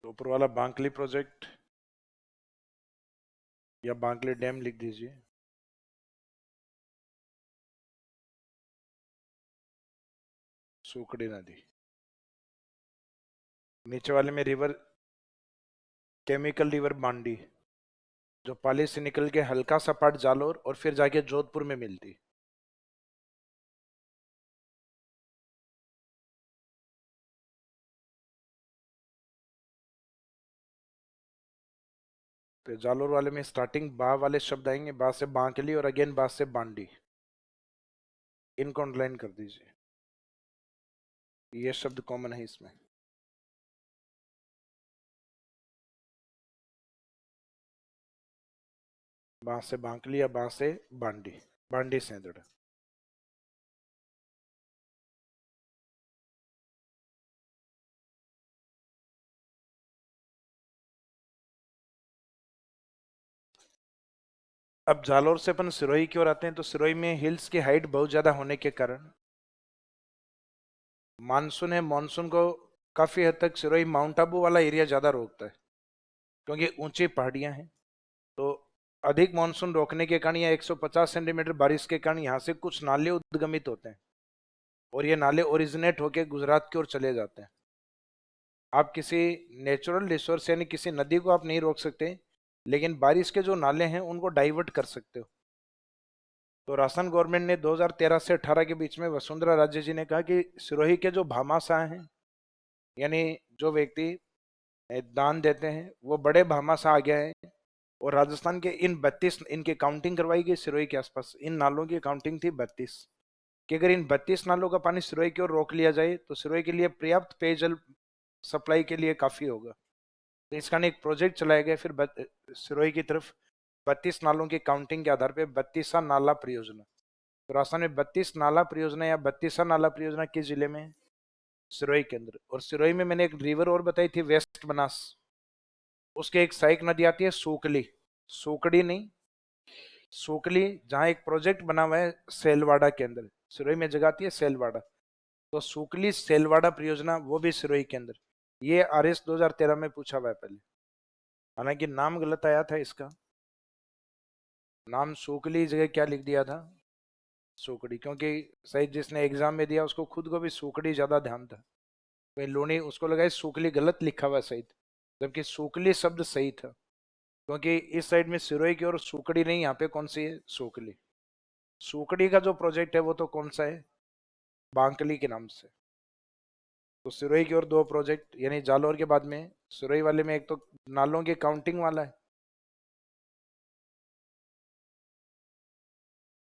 तो ऊपर वाला बांकली प्रोजेक्ट या बांकली डैम लिख दीजिए। सूकड़ी नदी, नीचे वाले में रिवर केमिकल रिवर बांडी, जो पाली से निकल के हल्का सा पार्ट जालोर और फिर जाके जोधपुर में मिलती। तो जालोर वाले में स्टार्टिंग बा वाले शब्द आएंगे, बा से बांकली और अगेन बा से बांडी, इनको अंडरलाइन कर दीजिए, ये शब्द कॉमन है इसमें। बा से बांकली या बा से बांडी, बांडी सेंदड़। अब जालोर से अपन सिरोही की ओर आते हैं, तो सिरोही में हिल्स की हाइट बहुत ज्यादा होने के कारण मानसून है, मानसून को काफी हद तक सिरोही माउंट आबू वाला एरिया ज्यादा रोकता है, क्योंकि ऊंची पहाड़ियां हैं। तो अधिक मानसून रोकने के कारण या 150 सेंटीमीटर बारिश के कारण यहाँ से कुछ नाले उद्गमित होते हैं, और ये नाले ओरिजिनेट होकर गुजरात की ओर चले जाते हैं। आप किसी नेचुरल रिसोर्स यानी किसी नदी को आप नहीं रोक सकते, लेकिन बारिश के जो नाले हैं उनको डाइवर्ट कर सकते हो। तो राजस्थान गवर्नमेंट ने 2013 से 18 के बीच में वसुंधरा राजे जी ने कहा कि सिरोही के जो भामाशाह हैं, यानी जो व्यक्ति दान देते हैं, वो बड़े भामाशाह आ गया है। और राजस्थान के इन 32 इनकी काउंटिंग करवाई गई सिरोही के आसपास, इन नालों की काउंटिंग थी 32, कि अगर इन 32 नालों का पानी सिरोही की ओर रोक लिया जाए तो सिरोही के लिए पर्याप्त पेयजल सप्लाई के लिए काफी होगा। तो इसका एक प्रोजेक्ट चलाया गया फिर सिरोही की तरफ 32 नालों की काउंटिंग के आधार पर 32 नाला परियोजना। तो राजस्थान में 32 नाला परियोजना या 32 नाला परियोजना किस जिले में है? सिरोही के अंदर। और सिरोही में मैंने एक रिवर और बताई थी, वेस्ट बनास, उसके एक सहायक नदी आती है सूकली, सूकड़ी नहीं, सूकली, जहाँ एक प्रोजेक्ट बना हुआ है सेलवाड़ा के अंदर, सिरोही में जगह आती है सेलवाड़ा। तो सूकली सेलवाड़ा परियोजना वो भी सिरोही के अंदर, ये आरएस 2013 में पूछा हुआ है पहले, हालांकि नाम गलत आया था इसका, नाम सूकली जगह क्या लिख दिया था, सूकड़ी, क्योंकि शायद जिसने एग्जाम में दिया उसको खुद को भी सूकड़ी ज्यादा ध्यान था, वही लोनी उसको लगा सूकली गलत लिखा हुआ शायद, जबकि सूकली शब्द सही था, क्योंकि इस साइड में सिरोही की और सूकड़ी नहीं, यहाँ पे कौन सी है, सूकली। सूकड़ी का जो प्रोजेक्ट है वो तो कौन सा है, बांकली के नाम से। तो सिरोही की ओर दो प्रोजेक्ट, यानी जालौर के बाद में सिरोही वाले में एक तो नालों की काउंटिंग वाला है,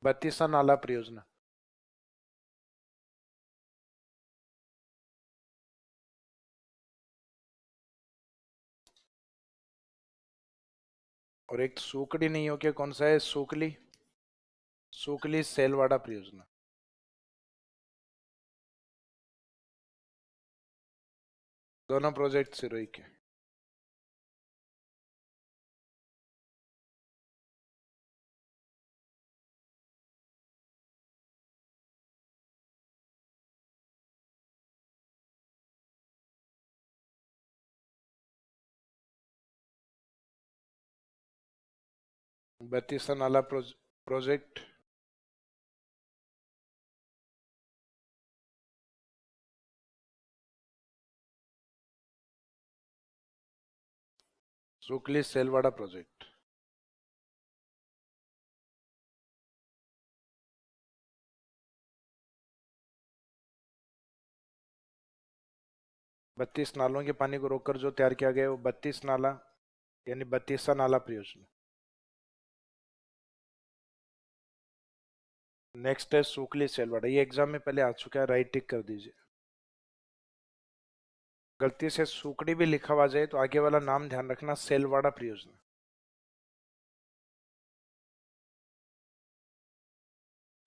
32 नाला परियोजना, और एक सूकड़ी नहीं हो के कौन सा है, सूकली, सूकली सेलवाड़ा परियोजना। दोनों प्रोजेक्ट सिरोही के। बत्तीसा नाला प्रोजेक्ट, सूकली सेलवाड़ा प्रोजेक्ट। बत्तीस नालों के पानी को रोककर जो तैयार किया गया वो 32 नाला, यानी 32 नाला परियोजना। नेक्स्ट है सूकली सेलवाड़ा, ये एग्जाम में पहले आ चुका है, राइट टिक कर दीजिए। गलती से सूकड़ी भी लिखा हुआ जाए तो आगे वाला नाम ध्यान रखना, सेलवाड़ा परियोजना।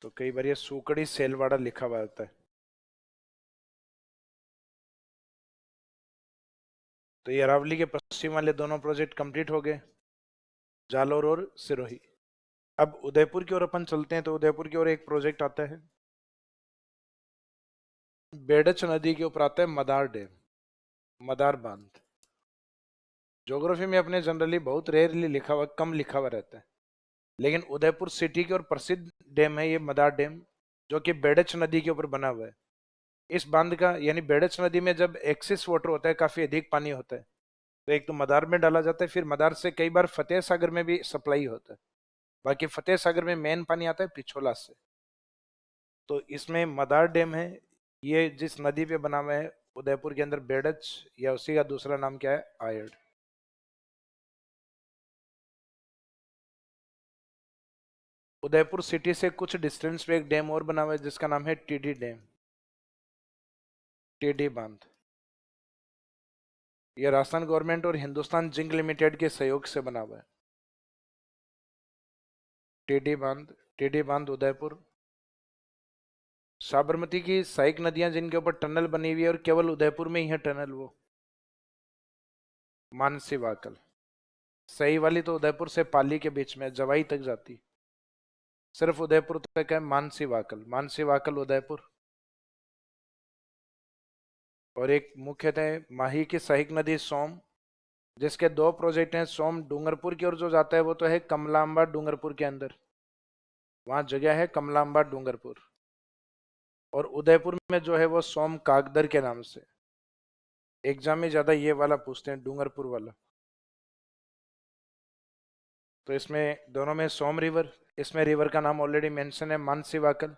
तो कई बार ये सूकड़ी सेलवाड़ा लिखा हुआ होता है। तो ये अरावली के पश्चिम वाले दोनों प्रोजेक्ट कंप्लीट हो गए, जालोर और सिरोही। अब उदयपुर की ओर अपन चलते हैं, तो उदयपुर की ओर एक प्रोजेक्ट आता है, बेडच नदी के ऊपर आता है मदार डैम, मदार बांध। ज्योग्राफी में अपने जनरली बहुत रेयरली लिखा हुआ, कम लिखा हुआ रहता है, लेकिन उदयपुर सिटी की और प्रसिद्ध डैम है ये मदार डैम, जो कि बेड़च नदी के ऊपर बना हुआ है। इस बांध का यानी बेड़च नदी में जब एक्सेस वाटर होता है, काफी अधिक पानी होता है, तो एक तो मदार में डाला जाता है, फिर मदार से कई बार फतेह सागर में भी सप्लाई होता है। बाकी फतेह सागर में मेन पानी आता है पिछोला से। तो इसमें मदार डैम है, ये जिस नदी पे बना हुआ है उदयपुर के अंदर, बेड़च, या उसी का दूसरा नाम क्या है, आयड़। उदयपुर सिटी से कुछ डिस्टेंस पे एक डैम और बना हुआ है जिसका नाम है टीडी डैम, टीडी बांध। ये राजस्थान गवर्नमेंट और हिंदुस्तान जिंक लिमिटेड के सहयोग से बना हुआ है। टीडी बांध, टीडी बांध उदयपुर। साबरमती की सहायक नदियां जिनके ऊपर टनल बनी हुई है, और केवल उदयपुर में ही है टनल, वो मानसी वाकल। सही वाली तो उदयपुर से पाली के बीच में जवाई तक जाती, सिर्फ उदयपुर तक है मानसी वाकल, मानसी वाकल उदयपुर। और एक मुख्यतः माही की सहायक नदी सोम, जिसके दो प्रोजेक्ट हैं। सोम डूंगरपुर की ओर जो जाता है वो तो है कमलांबा डूंगरपुर के अंदर, वहां जगह है कमलांबा डूंगरपुर। और उदयपुर में जो है वो सोम कागदर के नाम से। एग्जाम में ज्यादा ये वाला पूछते हैं, डूंगरपुर वाला। तो इसमें दोनों में सोम रिवर, इसमें रिवर का नाम ऑलरेडी मेंशन है मानसी वाकल।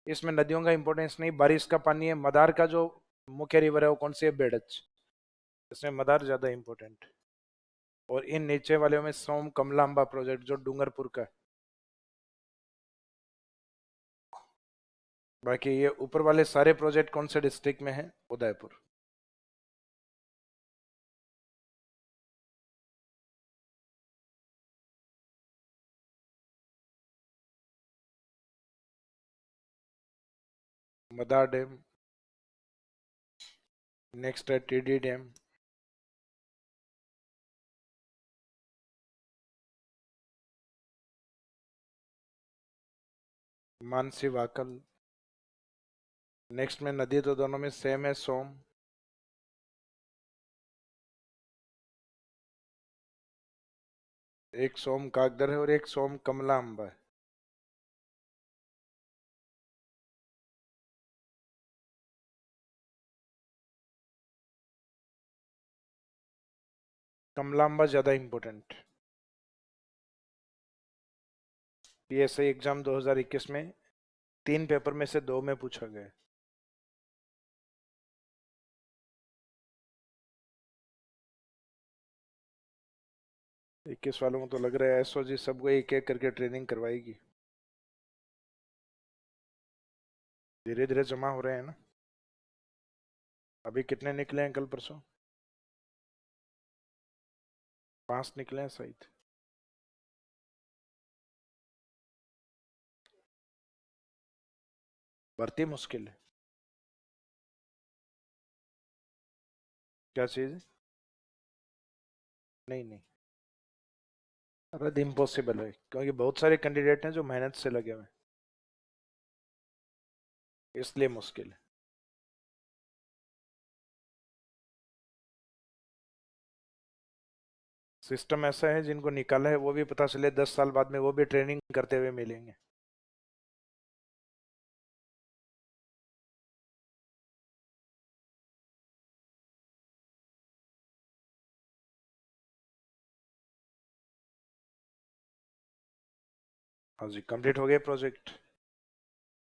इसमें नदियों का इंपॉर्टेंस नहीं, बारिश का पानी है। मदार का जो मुख्य रिवर है वो कौन सी है, बेड़च। इसमें मदार ज्यादा इंपॉर्टेंट। और इन नीचे वाले में सोम कमलांबा प्रोजेक्ट जो डूंगरपुर का है। बाकी ये ऊपर वाले सारे प्रोजेक्ट कौन से डिस्ट्रिक्ट में है, उदयपुर। मदार डैम, नेक्स्ट है TD dam, Mansi Wakal. Next में नदी तो दोनों में सेम है, सोम। एक सोम कागदर है और एक सोम कमला अम्बा है। कमलांबा ज्यादा इंपॉर्टेंट। पीएसआई एग्जाम 2021 में 3 पेपर में से 2 में पूछा गया। 21 वालों को तो लग रहा है एसओजी सबको एक एक करके ट्रेनिंग करवाएगी। धीरे धीरे जमा हो रहे हैं ना। अभी कितने निकले हैं कल परसों, 5 निकले हैं शायद। भर्ती मुश्किल है। क्या चीज है? नहीं नहीं, रद्द इम्पॉसिबल है, क्योंकि बहुत सारे कैंडिडेट हैं जो मेहनत से लगे हुए हैं, इसलिए मुश्किल है। सिस्टम ऐसा है, जिनको निकाला है वो भी पता चले 10 साल बाद में वो भी ट्रेनिंग करते हुए मिलेंगे। हाँ जी, कंप्लीट हो गए प्रोजेक्ट।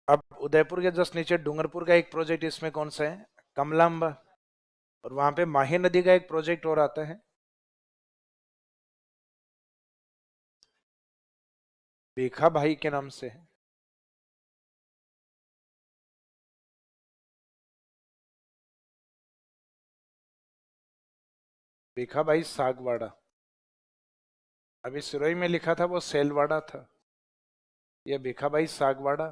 अब उदयपुर के जस्ट नीचे डूंगरपुर का एक प्रोजेक्ट, इसमें कौन सा है, कमलाम्बा। और वहां पे माही नदी का एक प्रोजेक्ट और आता है, भीखा भाई के नाम से है। भीखा भाई सागवाड़ा। अभी सिरोही में लिखा था वो सेलवाड़ा था, ये भीखा भाई सागवाड़ा।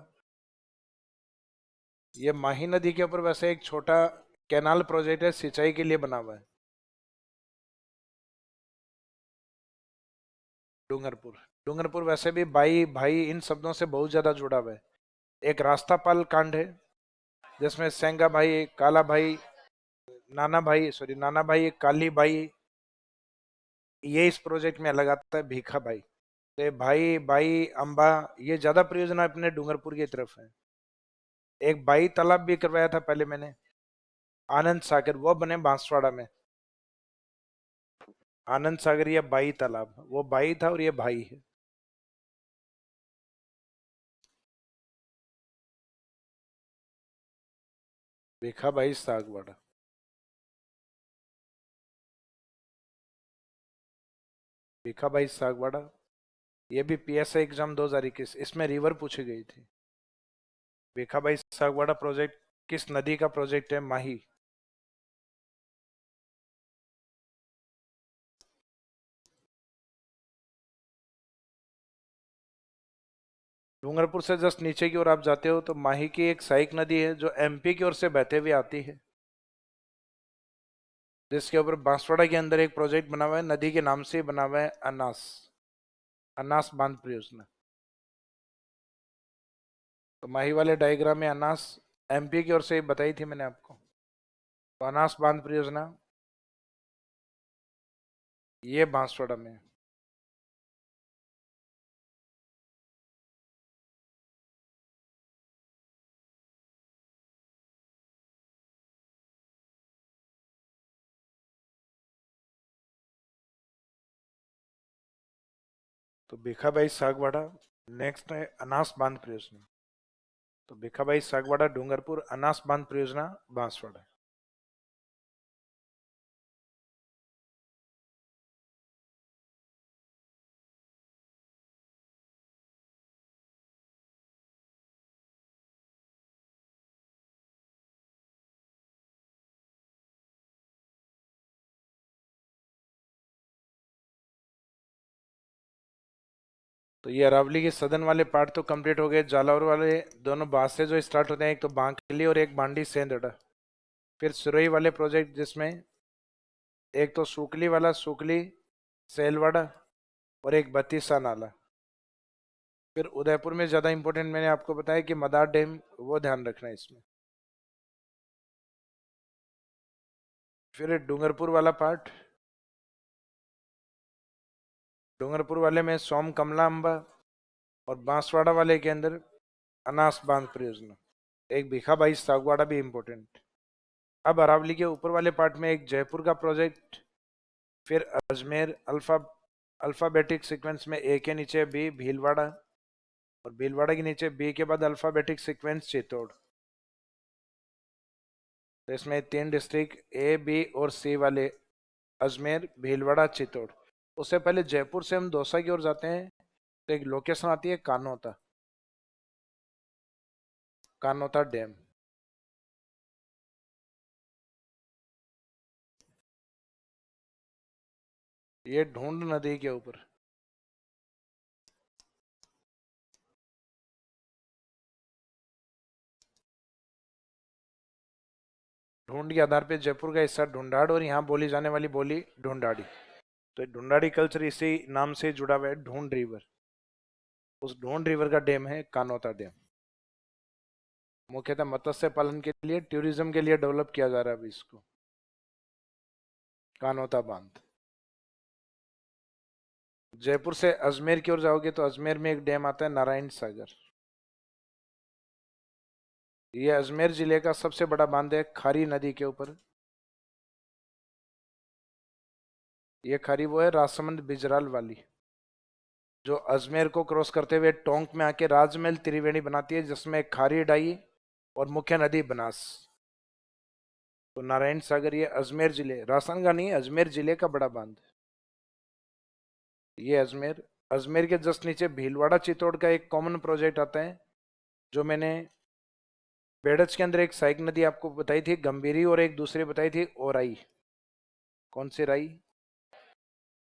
ये माही नदी के ऊपर वैसे एक छोटा कैनाल प्रोजेक्ट है, सिंचाई के लिए बना हुआ है, डूंगरपुर। डूंगरपुर वैसे भी भाई भाई इन शब्दों से बहुत ज्यादा जुड़ा हुआ है। एक रास्तापाल कांड है जिसमें सेंगा भाई, काला भाई, नाना भाई, सॉरी नाना भाई, काली भाई, ये इस प्रोजेक्ट में अलग आता है भीखा भाई। तो ये भाई भाई अंबा, ये ज्यादा परियोजना अपने डूंगरपुर की तरफ है। एक बाई तालाब भी करवाया था पहले मैंने, आनंद सागर, वो बने बांसवाड़ा में। आनंद सागर या बाई तालाब, वो बाई था और ये भाई है। भीखा भाई सागवाड़ा। भीखा भाई सागवाड़ा, ये भी पीएसआई एग्जाम 2021, इसमें रिवर पूछी गई थी। भीखा भाई सागवाड़ा प्रोजेक्ट किस नदी का प्रोजेक्ट है? माही। डूंगरपुर से जस्ट नीचे की ओर आप जाते हो तो माही की एक सहायक नदी है जो एमपी की ओर से बहते हुए आती है, जिसके ऊपर बांसवाड़ा के अंदर एक प्रोजेक्ट बना हुआ है, नदी के नाम से ही बना हुआ है, अनास। अनास बांध परियोजना। तो माही वाले डायग्राम में अनास एमपी की ओर से बताई थी मैंने आपको। तो अनास बांध परियोजना ये बांसवाड़ा में है। तो भीखाबाई सागवाड़ा, नेक्स्ट है अनास बांध परियोजना। तो भीखाबाई सागवाड़ा डूंगरपुर, अनास बांध परियोजना बांसवाड़ा। तो ये अरावली के सदन वाले पार्ट तो कंप्लीट हो गए। जालौर वाले दोनों बांस से जो स्टार्ट होते हैं, एक तो बांकली और एक बांडी सेंदड़ा। फिर सुरई वाले प्रोजेक्ट जिसमें एक तो सुकली वाला, सुकली सेलवाड़ा, और एक बत्तीसा नाला। फिर उदयपुर में ज्यादा इंपॉर्टेंट मैंने आपको बताया कि मदार डैम, वो ध्यान रखना है इसमें। फिर डूंगरपुर वाला पार्ट, डूंगरपुर वाले में सोम कमला अम्बा, और बांसवाड़ा वाले के अंदर अनास बांध परियोजना। एक भीखाबाई सागवाड़ा भी इंपॉर्टेंट। अब अरावली के ऊपर वाले पार्ट में एक जयपुर का प्रोजेक्ट, फिर अजमेर अल्फा, अल्फाबेटिक सीक्वेंस में ए के नीचे बी भीलवाड़ा, और भीलवाड़ा के नीचे बी के बाद अल्फाबेटिक सीक्वेंस चित्तौड़। तो इसमें तीन डिस्ट्रिक्ट ए बी और सी वाले, अजमेर भीलवाड़ा चित्तौड़। उससे पहले जयपुर से हम दौसा की ओर जाते हैं तो एक लोकेशन आती है कानोता, कानोता डैम। ये ढूंढ नदी के ऊपर। ढूंढ के आधार पे जयपुर का हिस्सा ढूंढाड़, और यहाँ बोली जाने वाली बोली ढूंढाड़ी। तो ढूंढाड़ी कल्चर इसी नाम से जुड़ा हुआ है, ढूंढ रिवर। उस ढूंढ रिवर का डैम है कानोता डैम। मुख्यतः मत्स्य पालन के लिए, टूरिज्म के लिए डेवलप किया जा रहा है अभी इसको, कानोता बांध। जयपुर से अजमेर की ओर जाओगे तो अजमेर में एक डैम आता है नारायण सागर। ये अजमेर जिले का सबसे बड़ा बांध है खारी नदी के ऊपर। ये खारी वो है राजसमंद बिजराल वाली, जो अजमेर को क्रॉस करते हुए टोंक में आके राजमहल त्रिवेणी बनाती है, जिसमें खारी डाई और मुख्य नदी बनास। तो नारायण सागर ये अजमेर जिले, राजस्थान का नहीं, अजमेर जिले का बड़ा बांध। ये अजमेर, अजमेर के जस्ट नीचे भीलवाड़ा चित्तौड़ का एक कॉमन प्रोजेक्ट आता है, जो मैंने बेड़च के अंदर एक सहायक नदी आपको बताई थी गंभीरी, और एक दूसरी बताई थी ओराई। कौन सी राई?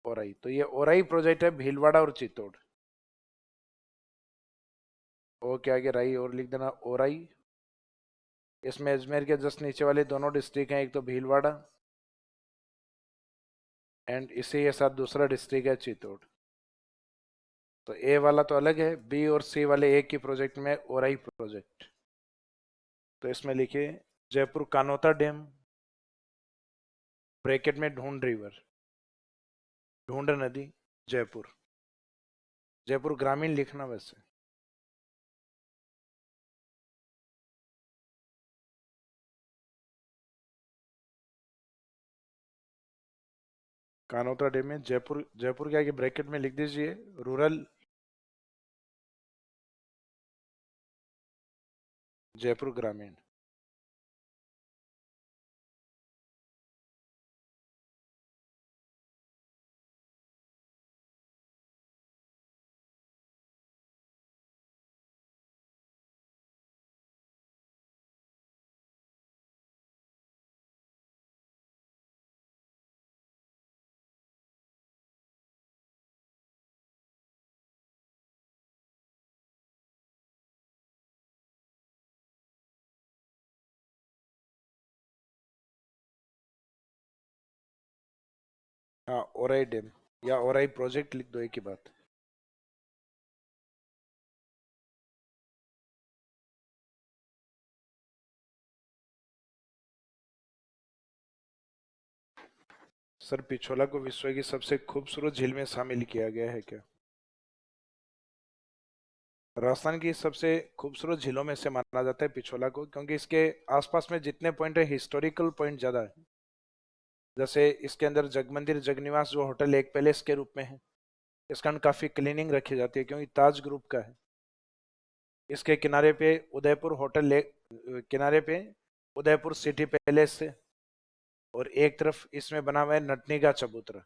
ओराई। तो ये ओराई प्रोजेक्ट है भीलवाड़ा और चित्तौड़। ओ के आगे राई और लिख देना, ओराई। इसमें अजमेर के जस्ट नीचे वाले दोनों डिस्ट्रिक्ट हैं, एक तो भीलवाड़ा एंड इसी के साथ दूसरा डिस्ट्रिक्ट है चित्तौड़। तो ए वाला तो अलग है, बी और सी वाले एक ही प्रोजेक्ट में ओराई प्रोजेक्ट। तो इसमें लिखिए जयपुर कानोता डैम, ब्रैकेट में ढूंढ रिवर। ढूंढ नदी, जयपुर। जयपुर ग्रामीण लिखना वैसे। कानोत्रा डैम में जयपुर, जयपुर के आगे ब्रैकेट में लिख दीजिए रूरल जयपुर ग्रामीण। हाँ, ओराई डैम या ओराई प्रोजेक्ट लिख दो, एक ही बात। सर, पिछोला को विश्व की सबसे खूबसूरत झील में शामिल किया गया है क्या? राजस्थान की सबसे खूबसूरत झीलों में से माना जाता है पिछोला को, क्योंकि इसके आसपास में जितने पॉइंट है हिस्टोरिकल पॉइंट ज्यादा है। जैसे इसके अंदर जगमंदिर जगनिवास जो होटल एक पैलेस के रूप में है, इसका काफी क्लीनिंग रखी जाती है क्योंकि ताज ग्रुप का है। इसके किनारे पे उदयपुर होटल लेक, किनारे पे उदयपुर सिटी पैलेस है, और एक तरफ इसमें बना हुआ है नटनी का चबूतरा,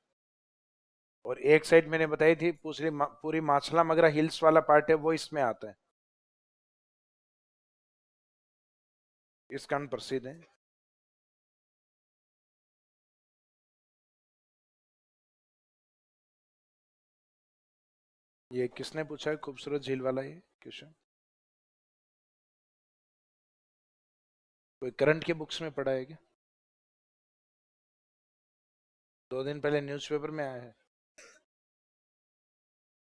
और एक साइड मैंने बताई थी पूरी माछला मगरा हिल्स वाला पार्ट है, वो इसमें आता है। इस कारण प्रसिद्ध है। ये किसने पूछा है खूबसूरत झील वाला ये क्वेश्चन? कोई करंट के बुक्स में पढ़ा है क्या? 2 दिन पहले न्यूज़पेपर में आया है?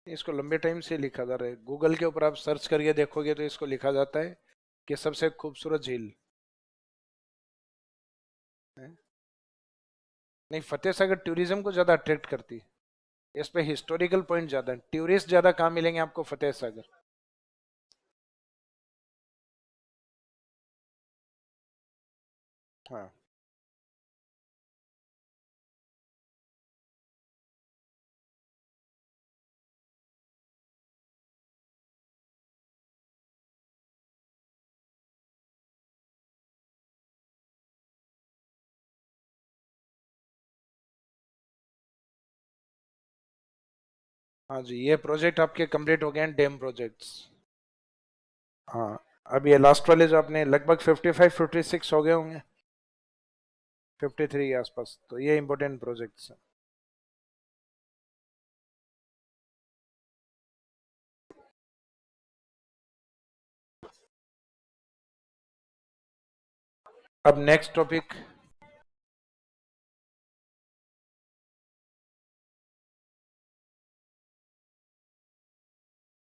इसको लंबे टाइम से लिखा जा रहा है, गूगल के ऊपर आप सर्च करके देखोगे तो इसको लिखा जाता है कि सबसे खूबसूरत झील है। नहीं, फतेह सागर टूरिज्म को ज्यादा अट्रैक्ट करती है, इस पे हिस्टोरिकल पॉइंट ज्यादा है, टूरिस्ट ज्यादा कहाँ मिलेंगे आपको? फतेह सागर। हाँ हाँ जी, ये प्रोजेक्ट आपके कंप्लीट हो गए हैं, डैम प्रोजेक्ट्स। हाँ, अब ये लास्ट वाले जो आपने लगभग 55-56 हो गए होंगे, 53 के आसपास, तो ये इंपॉर्टेंट प्रोजेक्ट्स हैं। अब नेक्स्ट टॉपिक,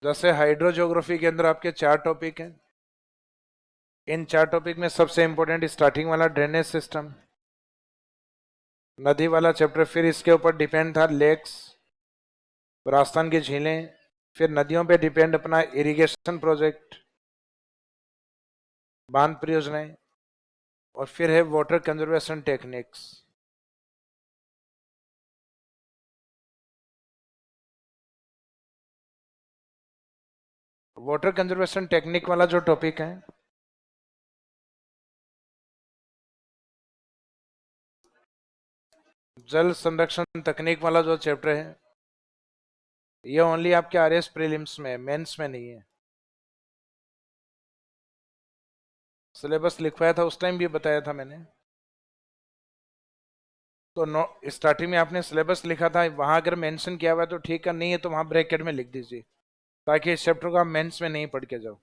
जैसे हाइड्रो ज्योग्राफी के अंदर आपके 4 टॉपिक हैं। इन 4 टॉपिक में सबसे इंपॉर्टेंट स्टार्टिंग वाला ड्रेनेज सिस्टम, नदी वाला चैप्टर, फिर इसके ऊपर डिपेंड था लेक्स, राजस्थान की झीलें, फिर नदियों पे डिपेंड अपना इरिगेशन प्रोजेक्ट, बांध परियोजनाएं, और फिर है water conservation techniques. Water conservation technique वाला जो टॉपिक है, जल संरक्षण तकनीक वाला जो चैप्टर है, ये ओनली आपके आरएस प्रीलिम्स में, मेंस में नहीं है। सिलेबस लिखवाया था उस टाइम भी बताया था मैंने। तो नो, स्टार्टिंग में आपने सिलेबस लिखा था, वहां अगर मेंशन किया हुआ है तो ठीक है, नहीं है तो वहां ब्रैकेट में लिख दीजिए, ताकि इस चैप्टर को आप मेंस में नहीं पढ़ के जाओ।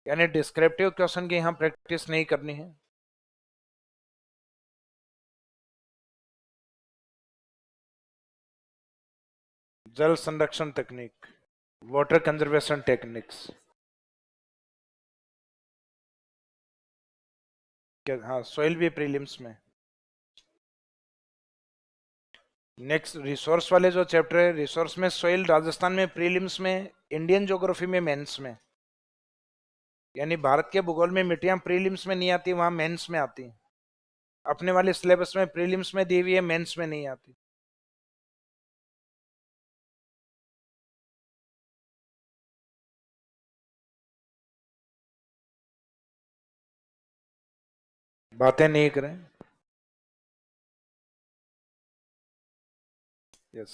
यानी डिस्क्रिप्टिव क्वेश्चन की यहाँ प्रैक्टिस नहीं करनी है। जल संरक्षण तकनीक, वाटर कंजर्वेशन टेक्निक्स। क्या? हाँ, सोइल भी प्रीलिम्स में। नेक्स्ट रिसोर्स वाले जो चैप्टर है, रिसोर्स में सोइल राजस्थान में प्रीलिम्स में, इंडियन ज्योग्राफी में मेंस में, यानी भारत के भूगोल में मिट्टियां प्रीलिम्स में नहीं आती, वहां मेंस में आती। अपने वाले सिलेबस में प्रीलिम्स में दी हुई है, मेंस में नहीं आती। बातें नहीं करें। यस।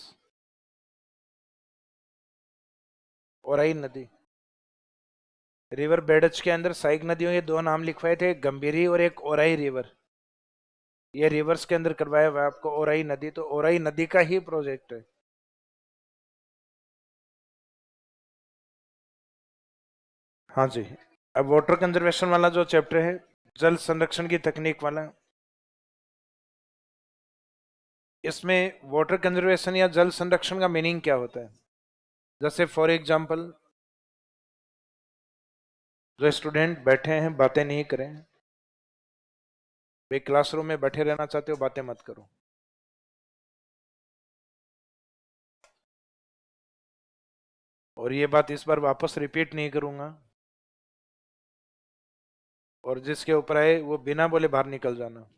ओराई नदी, रिवर बेडच के अंदर सहायक नदियों के दो नाम लिखवाए थे, एक गंभीरी और एक ओराई रिवर। ये रिवर्स के अंदर करवाया हुआ है आपको ओराई नदी, तो ओराई नदी का ही प्रोजेक्ट है। हाँ जी। अब वाटर कंजर्वेशन वाला जो चैप्टर है, जल संरक्षण की तकनीक वाला, इसमें वाटर कंजर्वेशन या जल संरक्षण का मीनिंग क्या होता है? जैसे फॉर एग्जांपल, जो स्टूडेंट बैठे हैं बातें नहीं करें, वे क्लासरूम में बैठे रहना चाहते हो, बातें मत करो। और ये बात इस बार वापस रिपीट नहीं करूंगा, और जिसके ऊपर आए वो बिना बोले बाहर निकल जाना।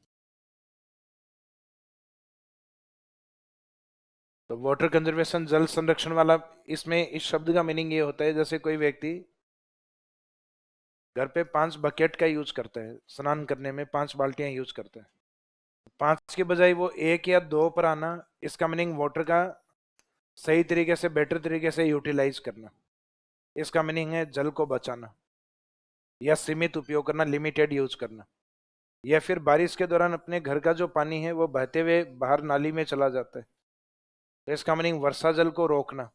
तो वाटर कंजर्वेशन जल संरक्षण वाला, इसमें इस शब्द का मीनिंग ये होता है, जैसे कोई व्यक्ति घर पे 5 बकेट का यूज करता है, स्नान करने में 5 बाल्टियां यूज करता है, 5 के बजाय वो 1 या 2 पर आना, इसका मीनिंग वाटर का सही तरीके से, बेटर तरीके से यूटिलाइज करना। इसका मीनिंग है जल को बचाना या सीमित उपयोग करना, लिमिटेड यूज करना। या फिर बारिश के दौरान अपने घर का जो पानी है वो बहते हुए बाहर नाली में चला जाता है, तो इसका मीनिंग वर्षा जल को रोकना।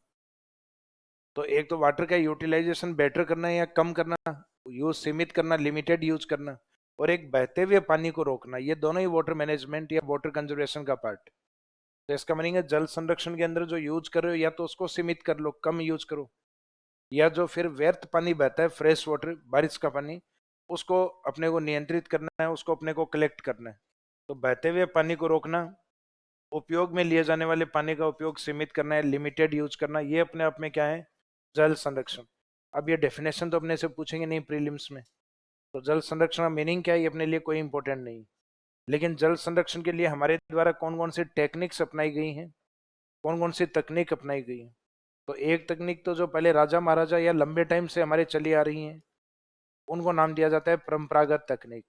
तो एक तो वाटर का यूटिलाइजेशन बेटर करना या कम करना, यूज सीमित करना, लिमिटेड यूज करना, और एक बहते हुए पानी को रोकना, ये दोनों ही वाटर मैनेजमेंट या वाटर कंजर्वेशन का पार्ट। तो इसका मीनिंग है जल संरक्षण के अंदर जो यूज कर रहे हो, या तो उसको सीमित कर लो, कम यूज करो, या जो फिर व्यर्थ पानी बहता है, फ्रेश वाटर, बारिश का पानी, उसको अपने को नियंत्रित करना है, उसको अपने को कलेक्ट करना है। तो बहते हुए पानी को रोकना, उपयोग में लिए जाने वाले पानी का उपयोग सीमित करना है, लिमिटेड यूज करना, ये अपने आप में क्या है? जल संरक्षण। अब ये डेफिनेशन तो अपने से पूछेंगे नहीं प्रीलिम्स में, तो जल संरक्षण का मीनिंग क्या है ये अपने लिए कोई इंपॉर्टेंट नहीं। लेकिन जल संरक्षण के लिए हमारे द्वारा कौन कौन सी टेक्निक्स अपनाई गई हैं, कौन कौन सी तकनीक अपनाई गई है? तो एक तकनीक तो जो पहले राजा महाराजा या लंबे टाइम से हमारे चली आ रही हैं, उनको नाम दिया जाता है परंपरागत तकनीक,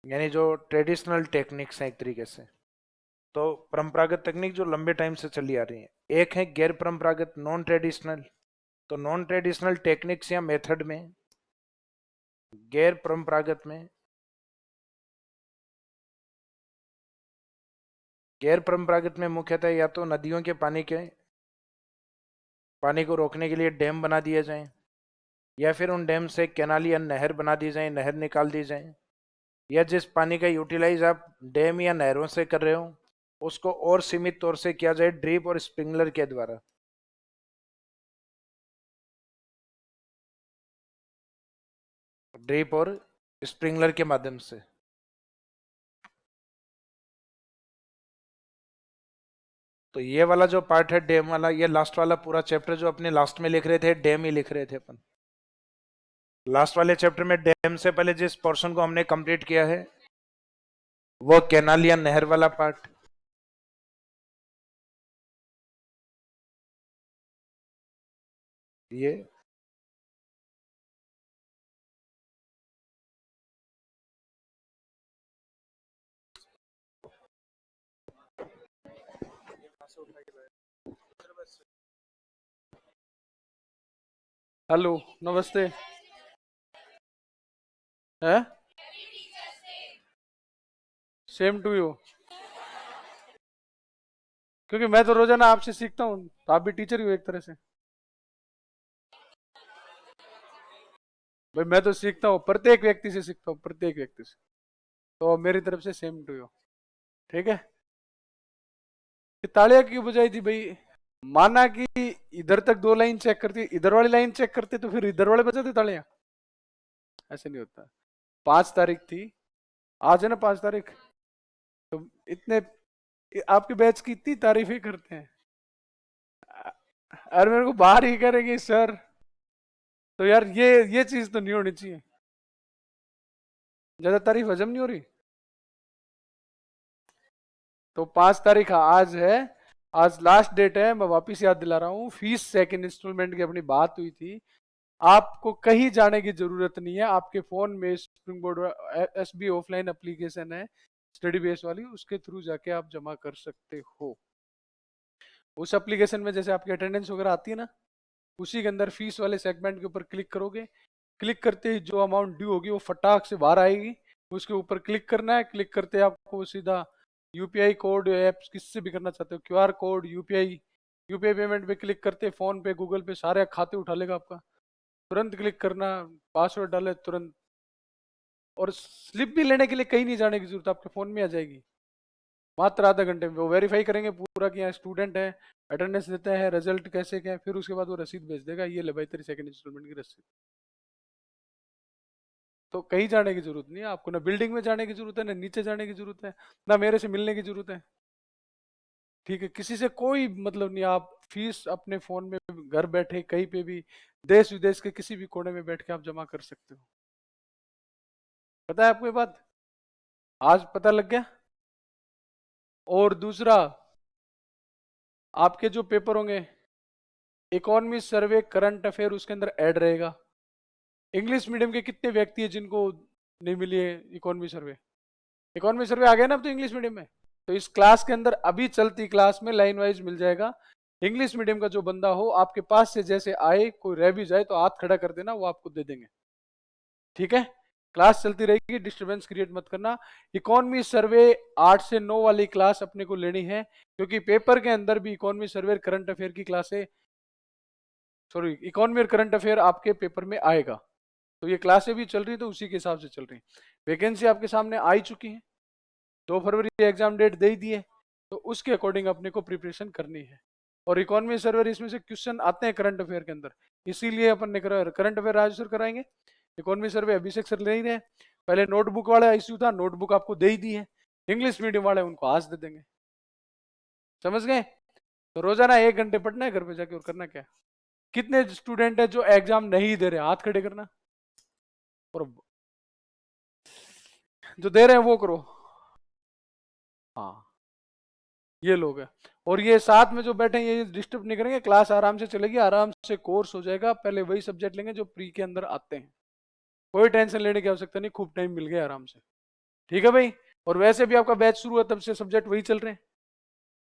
यानी जो ट्रेडिशनल टेक्निक्स हैं एक तरीके से। तो परंपरागत तकनीक जो लंबे टाइम से चली आ रही है, एक है गैर परंपरागत, नॉन ट्रेडिशनल। तो नॉन ट्रेडिशनल टेक्निक्स या मेथड में, गैर परंपरागत में, गैर परंपरागत में मुख्यतः या तो नदियों के पानी को रोकने के लिए डैम बना दिए जाएं, या फिर उन डैम से कैनाल या नहर बना दी जाए, नहर निकाल दी जाए, या जिस पानी का यूटिलाइज आप डैम या नहरों से कर रहे हो उसको और सीमित तौर से किया जाए ड्रिप और स्प्रिंकलर के द्वारा। ड्रिप और स्प्रिंकलर के माध्यम से। तो ये वाला जो पार्ट है डैम वाला, ये लास्ट वाला पूरा चैप्टर जो अपने लास्ट में लिख रहे थे, डैम ही लिख रहे थे अपन। लास्ट वाले चैप्टर में डैम से पहले जिस पोर्शन को हमने कंप्लीट किया है वो कैनाल या नहर वाला पार्ट। ये हेलो, नमस्ते। है, सेम टू यू। क्योंकि मैं तो रोजाना आपसे सीखता हूँ, तो आप भी टीचर ही हो एक तरह से। भाई मैं तो सीखता हूँ, प्रत्येक व्यक्ति से सीखता हूँ, प्रत्येक व्यक्ति से। तो मेरी तरफ से सेम टू यू। ठीक है। ये तालियां क्यों बजाई थी भाई? माना कि इधर तक 2 लाइन चेक करती, इधर वाली लाइन चेक करते, तो फिर इधर वाले बजाते तालियां? ऐसे नहीं होता। 5 तारीख थी, आज है ना 5 तारीख। तो इतने आपके बैच की इतनी तारीफें करते हैं और मेरे को बाहर ही करेंगे सर, तो यार ये चीज तो नहीं होनी चाहिए। ज्यादा तारीफ हजम नहीं हो रही। तो 5 तारीख आज है, आज लास्ट डेट है। मैं वापिस याद दिला रहा हूँ, फीस सेकंड इंस्टॉलमेंट की अपनी बात हुई थी। आपको कहीं जाने की जरूरत नहीं है, आपके फोन में spring board SB offline application है स्टडी बेस वाली, उसके थ्रू जाके आप जमा कर सकते हो। उस एप्लीकेशन में जैसे आपकी अटेंडेंस वगैरह आती है ना, उसी के अंदर फीस वाले सेगमेंट के ऊपर क्लिक करोगे, क्लिक करते ही जो अमाउंट ड्यू होगी वो फटाक से बाहर आएगी। उसके ऊपर क्लिक करना है, क्लिक करते ही आपको सीधा यूपीआई कोड, एप्स किससे भी करना चाहते हो, QR code, UPI, UPI payment पे क्लिक करते, फोन पे, गूगल पे, सारे खाते उठा लेगा आपका। तुरंत क्लिक करना, पासवर्ड डाले तुरंत। और स्लिप भी लेने के लिए कहीं नहीं जाने की जरूरत, आपके फोन में आ जाएगी मात्र आधा घंटे में। वो वेरीफाई करेंगे पूरा कि यहाँ स्टूडेंट है, अटेंडेंस देते हैं, रिजल्ट कैसे क्या है, फिर उसके बाद वो रसीद भेज देगा, ये ले भाई तेरी सेकंड इंस्टॉलमेंट की रसीद। तो कहीं जाने की जरूरत नहीं है आपको, ना बिल्डिंग में जाने की जरूरत है, ना नीचे जाने की जरूरत है, ना मेरे से मिलने की जरूरत है। ठीक है, किसी से कोई मतलब नहीं, आप फीस अपने फोन में घर बैठे कहीं पे भी, देश विदेश के किसी भी कोने में बैठ के आप जमा कर सकते हो। पता है आपको ये बात? आज पता लग गया। और दूसरा, आपके जो पेपर होंगे, इकोनॉमी सर्वे, करंट अफेयर उसके अंदर ऐड रहेगा। इंग्लिश मीडियम के कितने व्यक्ति है जिनको नहीं मिली है इकोनॉमी सर्वे? इकोनॉमी सर्वे आ गया ना अब तो इंग्लिश मीडियम में। तो इस क्लास के अंदर अभी चलती क्लास में लाइन वाइज मिल जाएगा। इंग्लिश मीडियम का जो बंदा हो आपके पास से जैसे आए, कोई रह भी जाए तो हाथ खड़ा कर देना, वो आपको दे देंगे। ठीक है, क्लास चलती रहेगी, डिस्टरबेंस क्रिएट मत करना। इकोनॉमी सर्वे 8 से 9 वाली क्लास अपने को लेनी है, क्योंकि पेपर के अंदर भी इकोनॉमी सर्वे करंट अफेयर की क्लास है, सॉरी इकोनॉमी और करंट अफेयर आपके पेपर में आएगा। तो ये क्लासें भी चल रही तो उसी के हिसाब से चल रही। वैकेंसी आपके सामने आई चुकी है, 2 फरवरी एग्जाम डेट दे दी है, तो उसके अकॉर्डिंग अपने को प्रिपरेशन करनी है। और इकोनॉमी सर्वर इसमें से क्वेश्चन आते हैं करंट अफेयर के अंदर, इसीलिए अपन ने करंट अफेयर आज सर कराएंगे। इकोनॉमी सर्वे अभिषेक सर ले ही रहे। पहले नोटबुक वाला इश्यू था, नोटबुक आपको दे ही दी है। इंग्लिश मीडियम वाले उनको आज दे देंगे। समझ गए? तो रोजाना 1 घंटे पढ़ना है घर पे जाके, और करना क्या है। कितने स्टूडेंट है जो एग्जाम नहीं दे रहे, हाथ खड़े करना। और जो दे रहे हैं वो करो। हाँ, ये लोग हैं। और ये साथ में जो बैठे हैं ये डिस्टर्ब नहीं करेंगे, क्लास आराम से चलेगी, आराम से कोर्स हो जाएगा। पहले वही सब्जेक्ट लेंगे जो प्री के अंदर आते हैं, कोई टेंशन लेने की आवश्यकता नहीं, खूब टाइम मिल गया आराम से। ठीक है भाई? और वैसे भी आपका बैच शुरू है तब से सब्जेक्ट वही चल रहे हैं।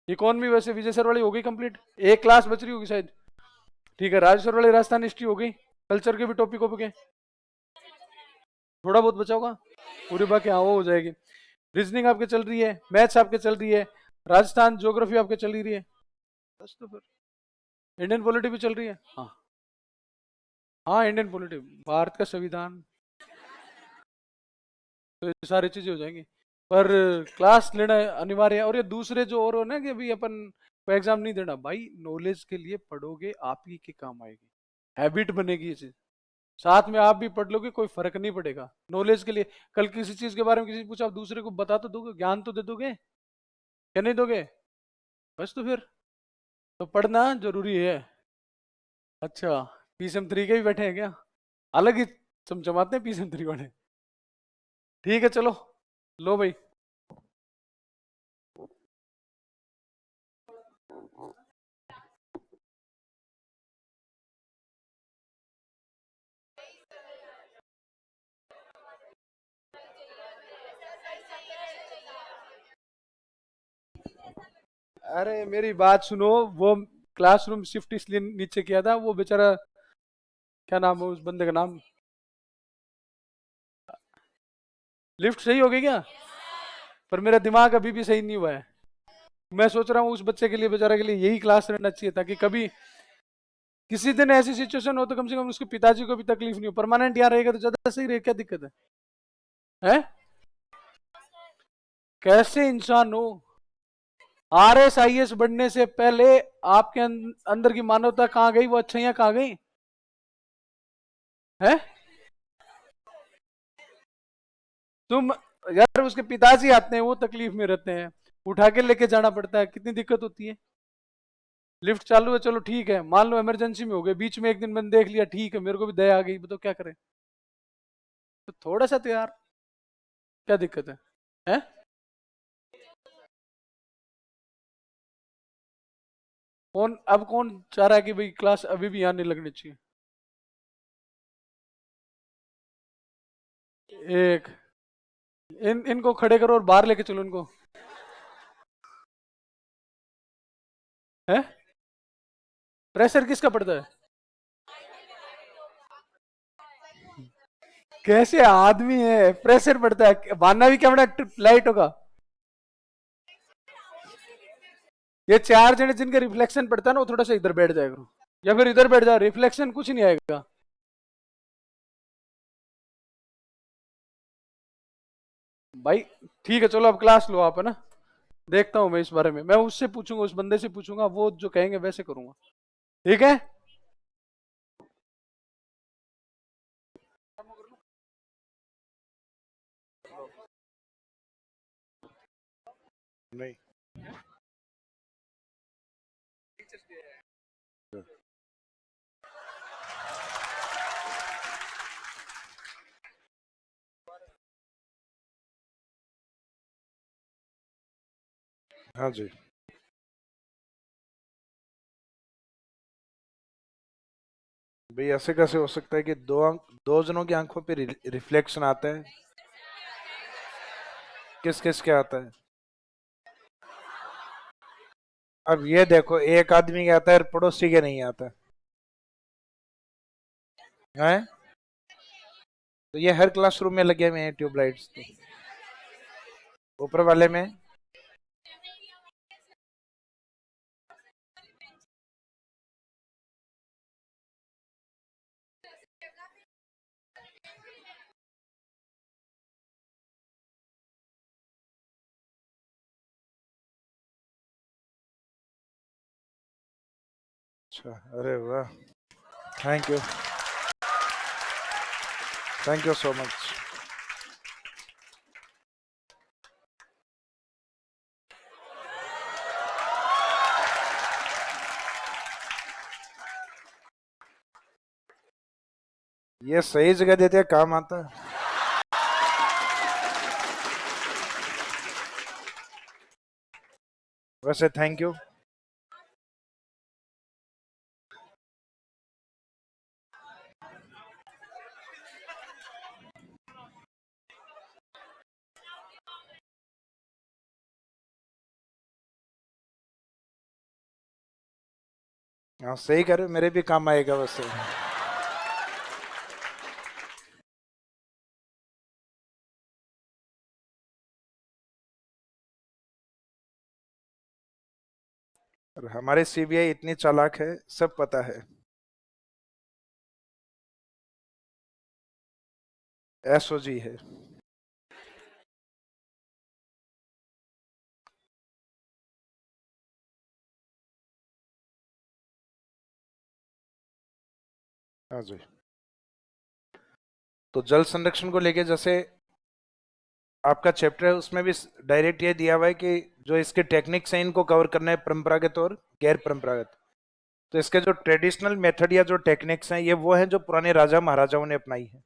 इकोनॉमी वैसे विजय सर वाली हो गई कंप्लीट, एक क्लास बच रही होगी शायद। ठीक है, राज सर वाली राजस्थान हिस्ट्री हो गई, कल्चर के भी टॉपिक हो गए, थोड़ा बहुत बचा होगा, पूरी बाकी हाँ वो हो जाएगी। रीजनिंग आपके चल रही है, मैथ्स आपके चल रही है, राजस्थान ज्योग्राफी आपके चल ही रही है, बस। तो फिर इंडियन पॉलिटी भी चल रही है। हाँ हाँ, इंडियन पॉलिटी, भारत का संविधान, तो ये सारी चीजें हो जाएंगी। पर क्लास लेना अनिवार्य है। और ये दूसरे जो और हो ना कि अभी अपन को एग्जाम नहीं देना, भाई नॉलेज के लिए पढ़ोगे, आप ही के काम आएगी, हैबिट बनेगी ये चीज। साथ में आप भी पढ़ लोगे, कोई फर्क नहीं पड़ेगा। नॉलेज के लिए कल किसी चीज के बारे में किसी पूछा, आप दूसरे को बता तो दोगे, ज्ञान तो दे दोगे, क्या नहीं दोगे? बस तो फिर तो पढ़ना जरूरी है। अच्छा, पीएसएम 3 के भी बैठे हैं क्या? अलग ही चमचमाते हैं पीएसएम 3 वाले। ठीक है चलो, लो भाई। अरे मेरी बात सुनो, वो क्लासरूम शिफ्ट इसलिए नीचे किया था, वो बेचारा, क्या नाम है उस बंदे का नाम, लिफ्ट सही हो गई क्या? पर मेरा दिमाग अभी भी सही नहीं हुआ है। मैं सोच रहा हूँ उस बच्चे के लिए, बेचारे के लिए यही क्लास रहना चाहिए, ताकि कभी किसी दिन ऐसी सिचुएशन हो तो कम से कम उसके पिताजी को भी तकलीफ नहीं हो। परमानेंट यहाँ रहेगा तो ज्यादा सही रहेगा, क्या दिक्कत है? हैं? कैसे इंसान हो? RS IS बनने से पहले आपके अंदर की मानवता कहाँ गई, वो अच्छाइयाँ कहाँ गई है? तुम यार उसके पिताजी आते हैं, वो तकलीफ में रहते हैं, उठा के लेके जाना पड़ता है, कितनी दिक्कत होती है। लिफ्ट चालू है, चलो ठीक है, मान लो इमरजेंसी में हो गए, बीच में एक दिन मैंने देख लिया, ठीक है, मेरे को भी दया आ गई, तो क्या करें। तो थोड़ा सा तो यार, क्या दिक्कत है, हैं? कौन चाह रहा है कि भाई क्लास अभी भी यहाँ नहीं लगनी चाहिए। एक, इनको खड़े करो और बाहर लेके चलो इनको। है, प्रेशर किसका पड़ता है? कैसे आदमी है, प्रेशर पड़ता है, बांधना भी क्या बड़ा लाइट होगा। ये चार जने जिनका रिफ्लेक्शन पड़ता है ना, वो थोड़ा सा इधर बैठ जाएगा, या फिर इधर बैठ जाओ, रिफ्लेक्शन कुछ नहीं आएगा। भाई ठीक है, चलो अब क्लास लो आप, है ना। देखता हूँ मैं इस बारे में, मैं उससे पूछूंगा, उस बंदे से पूछूंगा, वो जो कहेंगे वैसे करूंगा, ठीक है। नहीं। हाँ जी। भाई ऐसे कैसे हो सकता है कि दो जनों की आंखों पे रिफ्लेक्शन आता है? किस किस के आता है? अब ये देखो, एक आदमी के आता है और पड़ोसी के नहीं आता है। तो ये हर क्लासरूम में लगे हुए हैं ट्यूबलाइट्स, तो ऊपर वाले में। अच्छा, अरे वाह, thank you, thank you so much. ये सही जगह देते हैं, काम आता है। वैसे थैंक यू। हाँ सही कर रहे हो, मेरे भी काम आएगा वैसे। और हमारे सीबीआई इतनी चालाक है, सब पता है। एसओजी है। हाँ जी। तो जल संरक्षण को लेके जैसे आपका चैप्टर है, उसमें भी डायरेक्ट ये दिया हुआ है कि जो इसके टेक्निक्स हैं इनको कवर करना है, परंपरागत और गैर परंपरागत। तो इसके जो ट्रेडिशनल मेथड या जो टेक्निक्स हैं, ये वो हैं जो पुराने राजा महाराजाओं ने अपनाई है।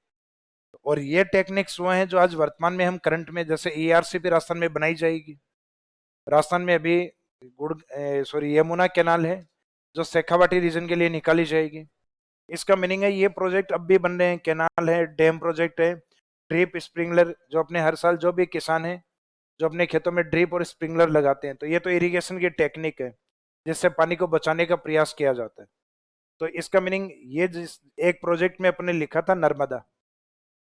और ये टेक्निक्स वो हैं जो आज वर्तमान में हम करंट में, जैसे ईआरसीपी राजस्थान में बनाई जाएगी। राजस्थान में अभी यमुना कैनाल है जो शेखावाटी रीजन के लिए निकाली जाएगी। इसका मीनिंग है ये प्रोजेक्ट अब भी बन रहे हैं, कैनाल है, डैम प्रोजेक्ट है, ड्रिप स्प्रिंकलर, जो अपने हर साल जो भी किसान है जो अपने खेतों में ड्रिप और स्प्रिंकलर लगाते हैं, तो ये तो इरिगेशन की टेक्निक है जिससे पानी को बचाने का प्रयास किया जाता है। तो इसका मीनिंग ये, जिस एक प्रोजेक्ट में अपने लिखा था नर्मदा,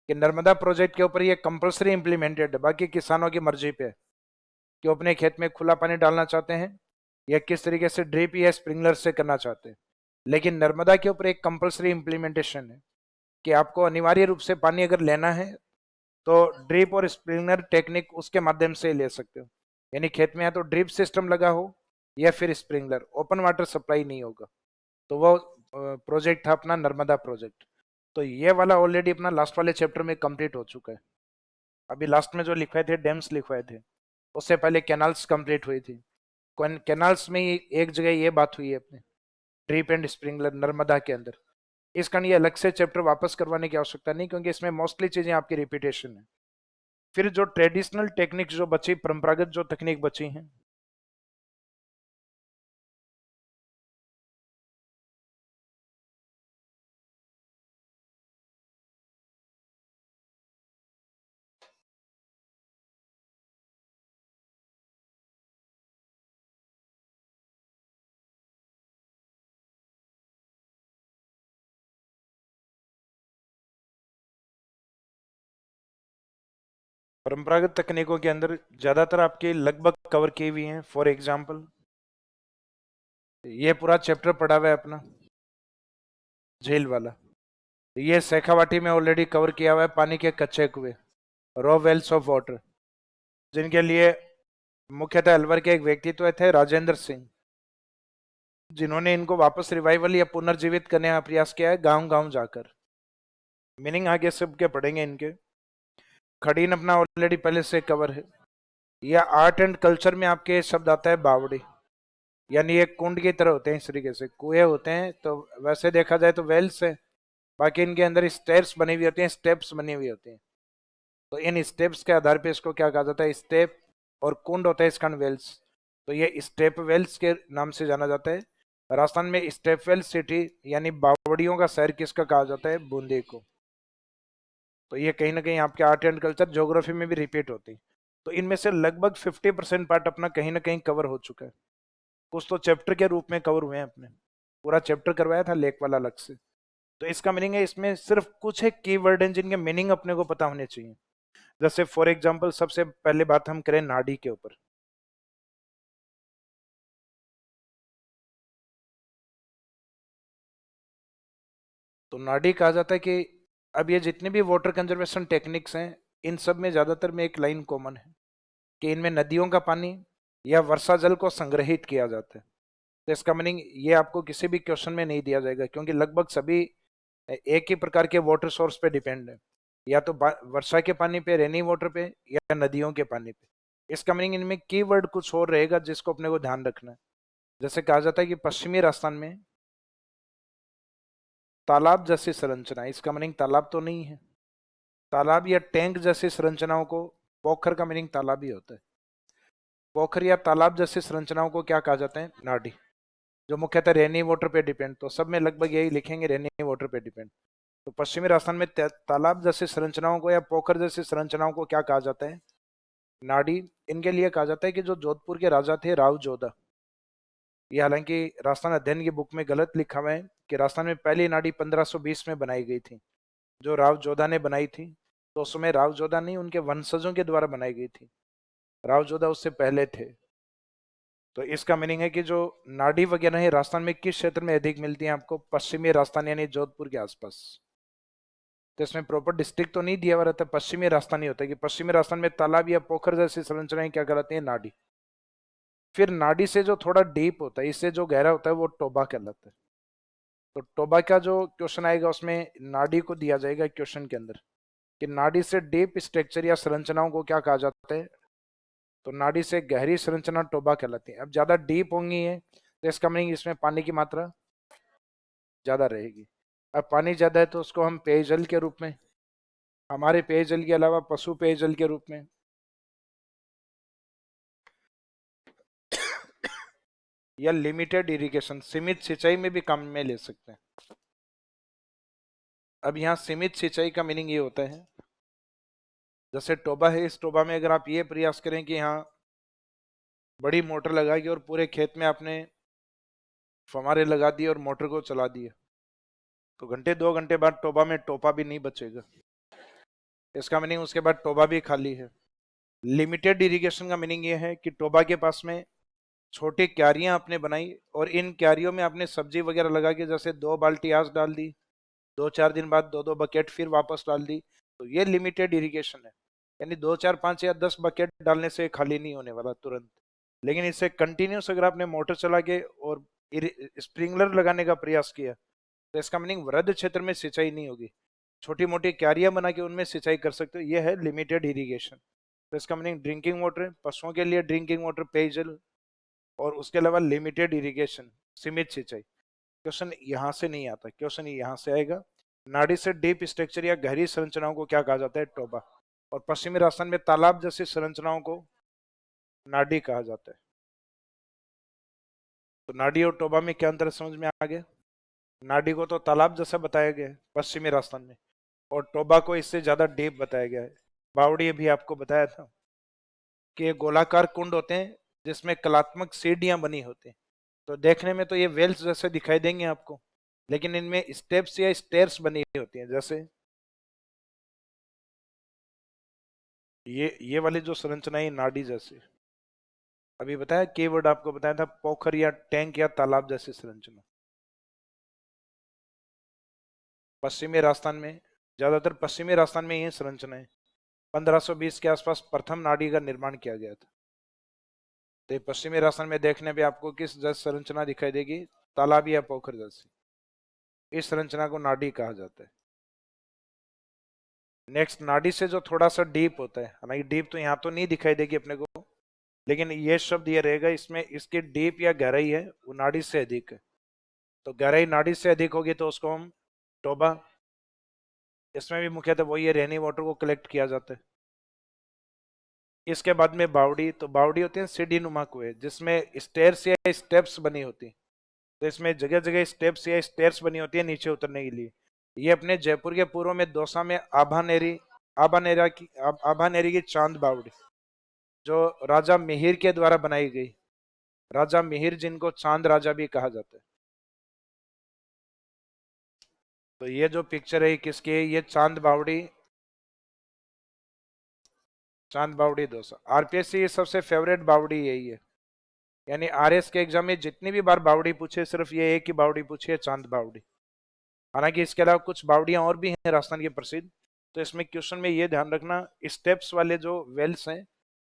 कि नर्मदा प्रोजेक्ट के ऊपर ये कंपलसरी इंप्लीमेंटेड है, बाकी किसानों की मर्जी पे है कि वो अपने खेत में खुला पानी डालना चाहते हैं या किस तरीके से ड्रिप या स्प्रिंकलर से करना चाहते हैं। लेकिन नर्मदा के ऊपर एक कंपलसरी इंप्लीमेंटेशन है कि आपको अनिवार्य रूप से पानी अगर लेना है तो ड्रिप और स्प्रिंकलर टेक्निक उसके माध्यम से ले सकते हो। यानी खेत में या तो ड्रिप सिस्टम लगा हो या फिर स्प्रिंकलर, ओपन वाटर सप्लाई नहीं होगा। तो वो प्रोजेक्ट था अपना नर्मदा प्रोजेक्ट। तो ये वाला ऑलरेडी अपना लास्ट वाले चैप्टर में कंप्लीट हो चुका है। अभी लास्ट में जो लिखवाए थे डैम्स लिखवाए थे, उससे पहले कैनाल्स कंप्लीट हुई थी। कैनाल्स में ही एक जगह ये बात हुई है अपने ड्रीप एंड स्प्रिंगलर नर्मदा के अंदर। इस कारण ये अलग से चैप्टर वापस करवाने की आवश्यकता नहीं, क्योंकि इसमें मोस्टली चीजें आपकी रिपीटेशन है। फिर जो ट्रेडिशनल टेक्निक जो बची, परंपरागत जो तकनीक बची हैं, परंपरागत तकनीकों के अंदर ज्यादातर आपके लगभग कवर की हुई हैं। फॉर एग्जाम्पल ये पूरा चैप्टर पढ़ा हुआ है अपना झील वाला। ये शेखावाटी में ऑलरेडी कवर किया हुआ है, पानी के कच्चे कुएं, रॉ वेल्स ऑफ वाटर, जिनके लिए मुख्यतः अलवर के एक व्यक्तित्व थे राजेंद्र सिंह, जिन्होंने इनको वापस रिवाइवल या पुनर्जीवित करने का प्रयास किया है गांव गांव जाकर। मीनिंग आगे सबके पढ़ेंगे इनके। खड़ीन अपना ऑलरेडी पहले से कवर है। या आर्ट एंड कल्चर में आपके शब्द आता है बावड़ी, यानी एक कुंड की तरह होते हैं, इस तरीके से कुएं होते हैं। तो वैसे देखा जाए तो वेल्स है, बाकी इनके अंदर स्टेप्स बनी हुई होती हैं, स्टेप्स बनी हुई होती हैं। तो इन स्टेप्स के आधार पे इसको क्या कहा जाता है, स्टेप, और कुंड होता है इसका वेल्स। तो ये स्टेप वेल्स के नाम से जाना जाता है। राजस्थान में स्टेप वेल सिटी यानी बावड़ियों का शहर किसका कहा जाता है, बूंदी को। तो ये कहीं ना कहीं आपके आर्ट एंड कल्चर ज्योग्राफी में भी रिपीट होती है। तो इनमें से लगभग 50% पार्ट अपना कहीं ना कहीं कवर हो चुका है। कुछ तो चैप्टर के रूप में कवर हुए हैं, अपने पूरा चैप्टर करवाया था लेक वाला अलग से। तो इसका मीनिंग है इसमें सिर्फ कुछ एक कीवर्ड हैं जिनके मीनिंग अपने को पता होने चाहिए। जैसे फॉर एग्जांपल सबसे पहले बात हम करें नाड़ी के ऊपर। तो नाड़ी कहा जाता है कि अब ये जितने भी वाटर कंजर्वेशन टेक्निक्स हैं, इन सब में ज्यादातर में एक लाइन कॉमन है कि इनमें नदियों का पानी या वर्षा जल को संग्रहित किया जाता है। तो इसका मीनिंग ये आपको किसी भी क्वेश्चन में नहीं दिया जाएगा, क्योंकि लगभग सभी एक ही प्रकार के वाटर सोर्स पे डिपेंड है, या तो वर्षा के पानी पे, रेनी वाटर पे, या नदियों के पानी पे। इसका मीनिंग इनमें कीवर्ड कुछ और रहेगा जिसको अपने को ध्यान रखना है। जैसे कहा जाता है कि पश्चिमी राजस्थान में तालाब जैसी संरचना, इसका मीनिंग तालाब तो नहीं है। तालाब या टैंक जैसी संरचनाओं को, पोखर का मीनिंग तालाब ही होता है। पोखर या तालाब जैसी संरचनाओं को क्या कहा जाता है, नाडी, जो मुख्यतः रेनी वाटर पे डिपेंड। तो सब में लगभग यही लिखेंगे, रेनी वाटर पे डिपेंड। तो पश्चिमी राजस्थान में तालाब जैसी संरचनाओं को या पोखर जैसी संरचनाओं को क्या कहा जाता है, नाडी। इनके लिए कहा जाता है कि जो जोधपुर के राजा थे राव जोधा, ये हालांकि राजस्थान अध्ययन की बुक में गलत लिखा हुआ है कि राजस्थान में पहली नाडी 1520 में बनाई गई थी, जो राव जोधा ने बनाई थी। तो उस समय राव जोधा नहीं, उनके वंशजों के द्वारा बनाई गई थी। राव जोधा उससे पहले थे। तो इसका मीनिंग है कि जो नाडी वगैरह है राजस्थान में किस क्षेत्र में अधिक मिलती है आपको, पश्चिमी राजस्थान यानी जोधपुर के आसपास। तो इसमें प्रॉपर डिस्ट्रिक्ट तो नहीं दिया हुआ रहता, पश्चिमी राजस्थान ही होता है कि पश्चिमी राजस्थान में तालाब या पोखर जैसी संरचनाएं क्या कहलाती है, नाडी। फिर नाडी से जो थोड़ा डीप होता है, इससे जो गहरा होता है, वो टोबा कहलाता है। तो टोबा का जो क्वेश्चन आएगा उसमें नाडी को दिया जाएगा क्वेश्चन के अंदर कि नाडी से डीप स्ट्रक्चर या संरचनाओं को क्या कहा जाता है। तो नाड़ी से गहरी संरचना टोबा कहलाती है। अब ज्यादा डीप होंगी है तो इसका मीनिंग इसमें पानी की मात्रा ज्यादा रहेगी। अब पानी ज्यादा है तो उसको हम पेयजल के रूप में, हमारे पेयजल के अलावा पशु पेयजल के रूप में, या लिमिटेड इरिगेशन, सीमित सिंचाई में भी काम में ले सकते हैं। अब यहाँ सीमित सिंचाई का मीनिंग ये होता है, जैसे टोबा है, इस टोबा में अगर आप ये प्रयास करें कि यहाँ बड़ी मोटर लगाएगी और पूरे खेत में आपने फव्वारे लगा दिए और मोटर को चला दिया, तो घंटे 2 घंटे बाद टोबा में टोपा भी नहीं बचेगा। इसका मीनिंग उसके बाद टोबा भी खाली है। लिमिटेड इरिगेशन का मीनिंग ये है कि टोबा के पास में छोटी क्यारियां आपने बनाई और इन क्यारियों में आपने सब्जी वगैरह लगा के, जैसे 2 बाल्टी आज डाल दी, 2-4 दिन बाद 2-2 बकेट फिर वापस डाल दी, तो ये लिमिटेड इरिगेशन है। यानी 2-4-5 या 10 बकेट डालने से खाली नहीं होने वाला तुरंत, लेकिन इससे कंटिन्यूस अगर आपने मोटर चला के और स्प्रिंकलर लगाने का प्रयास किया तो इसका मीनिंग वृहद क्षेत्र में सिंचाई नहीं होगी, छोटी मोटी क्यारियां बना के उनमें सिंचाई कर सकते हो, ये है लिमिटेड इरिगेशन। तो इसका मीनिंग ड्रिंकिंग वाटर, पशुओं के लिए ड्रिंकिंग वाटर पेयजल, और उसके अलावा लिमिटेड इरिगेशन सीमित सिंचाई। क्वेश्चन यहाँ से नहीं आता, क्वेश्चन यहाँ से आएगा। नाड़ी से डीप स्ट्रक्चर या गहरी संरचनाओं को क्या कहा जाता है? टोबा। और पश्चिमी राजस्थान में तालाब जैसी संरचनाओं को नाडी कहा जाता है। तो नाडी और टोबा में क्या अंतर समझ में आ गया? नाडी को तो तालाब जैसा बताया गया है पश्चिमी राजस्थान में, और टोबा को इससे ज्यादा डीप बताया गया है। बावड़ी अभी आपको बताया था कि ये गोलाकार कुंड होते हैं जिसमें कलात्मक सीढ़ियां बनी होती हैं। तो देखने में तो ये वेल्स जैसे दिखाई देंगे आपको, लेकिन इनमें स्टेप्स या स्टेयर्स बनी होती हैं। जैसे ये वाली जो संरचना है नाडी जैसी, अभी बताया कीवर्ड आपको बताया था, पोखर या टैंक या तालाब जैसी संरचना। पश्चिमी राजस्थान में, ज्यादातर पश्चिमी राजस्थान में ये संरचना है। 1520 के आसपास प्रथम नाडी का निर्माण किया गया था। तो पश्चिमी राजस्थान में देखने पे आपको किस जैसी संरचना दिखाई देगी? तालाब या पोखर जैसी। इस संरचना को नाडी कहा जाता है। नेक्स्ट, नाडी से जो थोड़ा सा डीप होता है, हालांकि डीप तो यहाँ तो नहीं दिखाई देगी अपने को, लेकिन ये शब्द ये रहेगा इसमें, इसकी डीप या गहराई है वो नाडी से अधिक है। तो गहराई नाडी से अधिक होगी तो उसको हम टोबा। इसमें भी मुख्यतः वही है, रेनी वाटर को कलेक्ट किया जाता है। इसके बाद में बावड़ी। तो बावड़ी होती है सीढ़ी नुमा कुएं जिसमें स्टेयर्स या स्टेप्स बनी होती है। तो इसमें जगह जगह स्टेप्स या स्टेयर्स बनी होती है नीचे उतरने के लिए। ये अपने जयपुर के पूर्व में दौसा में आभानेरी की चांद बावड़ी, जो राजा मिहिर के द्वारा बनाई गई। राजा मिहिर जिनको चांद राजा भी कहा जाता है। तो ये जो पिक्चर है किसकी है? ये चांद बावड़ी, चांद बावड़ी दौसा। आरपीएससी की सबसे फेवरेट बावड़ी यही है, यानी आरएस के एग्जाम में जितनी भी बार बावड़ी पूछे सिर्फ ये एक ही बावड़ी पूछी है, चांद बावड़ी। हालांकि इसके अलावा कुछ बावड़ियां और भी हैं राजस्थान की प्रसिद्ध। तो इसमें क्वेश्चन में ये ध्यान रखना, स्टेप्स वाले जो वेल्स हैं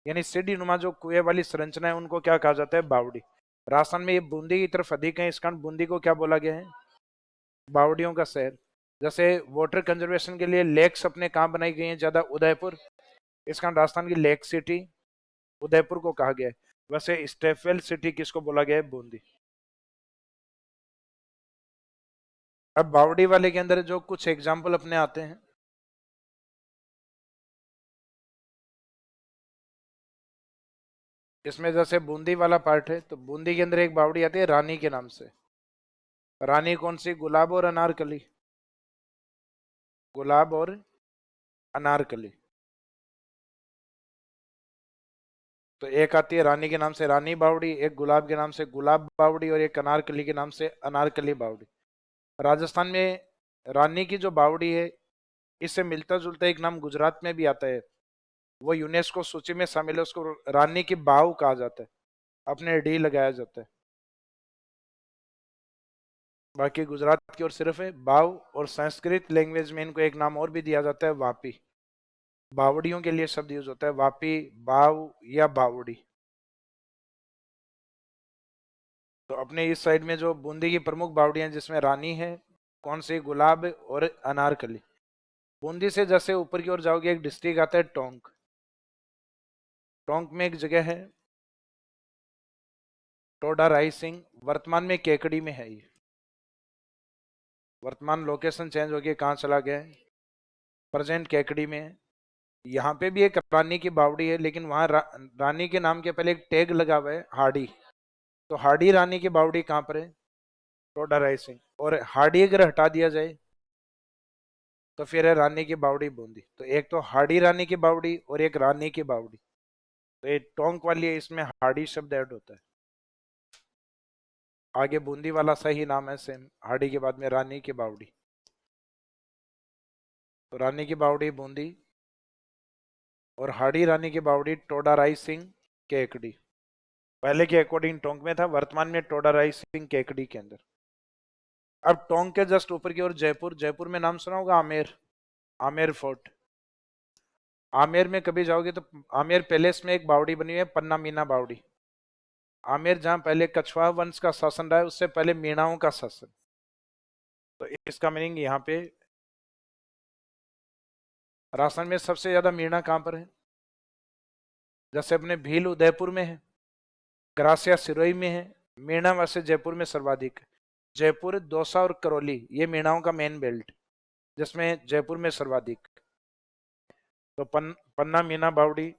यानी सीढ़ी नुमा जो कुएं वाली संरचना है उनको क्या कहा जाता है? बावड़ी। राजस्थान में ये बूंदी की तरफ अधिक है, इस कारण बूंदी को क्या बोला गया है? बावड़ियों का शहर। जैसे वाटर कंजर्वेशन के लिए लेक्स अपने कहाँ बनाई गई हैं ज्यादा? उदयपुर। इस कारण राजस्थान की लेक सिटी उदयपुर को कहा गया है। वैसे स्टेपवेल सिटी किसको बोला गया है? बूंदी। अब बावड़ी वाले के अंदर जो कुछ एग्जाम्पल अपने आते हैं, इसमें जैसे बूंदी वाला पार्ट है, तो बूंदी के अंदर एक बावड़ी आती है रानी के नाम से। रानी कौन सी? गुलाब और अनारकली। गुलाब और अनारकली। तो एक आती है रानी के नाम से रानी बावड़ी, एक गुलाब के नाम से गुलाब बावड़ी, और एक अनारकली के नाम से अनारकली बावड़ी। राजस्थान में रानी की जो बावड़ी है, इससे मिलता जुलता एक नाम गुजरात में भी आता है, वो यूनेस्को सूची में शामिल है, उसको रानी की बाव कहा जाता है, अपने डी लगाया जाता है। बाकी गुजरात की ओर सिर्फ है बाव, और संस्कृत लैंग्वेज में इनको एक नाम और भी दिया जाता है, वापी। बावड़ियों के लिए शब्द यूज होता है वापी, बाव या बावड़ी। तो अपने इस साइड में जो बूंदी की प्रमुख बावड़ियां जिसमें रानी है, कौन सी? गुलाब और अनारकली। बूंदी से जैसे ऊपर की ओर जाओगे एक डिस्ट्रिक्ट आता है टोंक। टोंक में एक जगह है टोडा राय सिंह, वर्तमान में केकड़ी में है ये। वर्तमान लोकेशन चेंज हो गया, कहाँ चला गया है? प्रेजेंट केकड़ी में है। यहाँ पे भी एक रानी की बावड़ी है, लेकिन वहां रानी के नाम के पहले एक टैग लगा हुआ है हाड़ी। तो हाड़ी रानी की बावड़ी कहाँ पर है? टोडा राय सिंह। और हाड़ी अगर हटा दिया जाए तो फिर है रानी की बावड़ी बूंदी। तो एक तो हाड़ी रानी की बावड़ी और एक रानी की बावड़ी। तो ये टोंक वाली है, इसमें हाड़ी शब्द ऐड होता है। आगे बूंदी वाला सही नाम है सेम, हाड़ी के बाद में रानी की बावड़ी। तो रानी की बावड़ी बूंदी, और हाड़ी रानी की बावड़ी टोडा राय सिंह केकड़ी। पहले के अकॉर्डिंग टोंक में था, वर्तमान में टोडा राय सिंह केकड़ी के अंदर। अब टोंक के जस्ट ऊपर की ओर जयपुर। जयपुर में नाम सुना होगा आमेर, आमेर फोर्ट। आमेर में कभी जाओगे तो आमेर पैलेस में एक बावड़ी बनी हुई है, पन्ना मीना बावड़ी। आमेर जहां पहले कछवा वंश का शासन रहा है, उससे पहले मीणाओं का शासन। तो इसका मीनिंग यहाँ पे राजस्थान में सबसे ज्यादा मीणा कहाँ पर है? जैसे अपने भील उदयपुर में है, ग्रासिया सिरोही में है, मीणा वैसे जयपुर में सर्वाधिक है। जयपुर, दौसा और करौली ये मीणाओं का मेन बेल्ट, जिसमें जयपुर में सर्वाधिक। तो पन्ना मीना बावड़ी,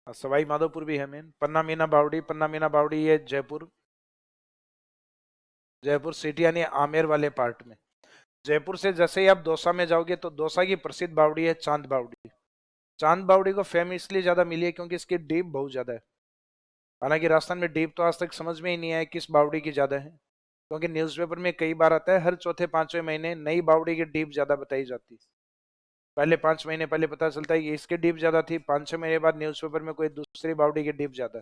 सवाई माधोपुर भी है मेन। पन्ना मीना बावड़ी ये जयपुर, जयपुर सिटी यानी आमेर वाले पार्ट में। जयपुर से जैसे ही आप दौसा में जाओगे तो दौसा की प्रसिद्ध बावड़ी है चांद बावड़ी। चांद बावड़ी को फेम इसलिए ज्यादा मिली है क्योंकि इसकी डीप बहुत ज्यादा है। हालांकि राजस्थान में डीप तो आज तक समझ में ही नहीं आया किस बावड़ी की ज्यादा है, क्योंकि न्यूज़पेपर में कई बार आता है हर चौथे पांचवें महीने नई बावड़ी की डीप ज्यादा बताई जाती है। पहले 5 महीने पहले पता चलता है कि इसकी डीप ज्यादा थी, 5-6 महीने बाद न्यूज़पेपर में कोई दूसरी बावड़ी की डीप ज्यादा।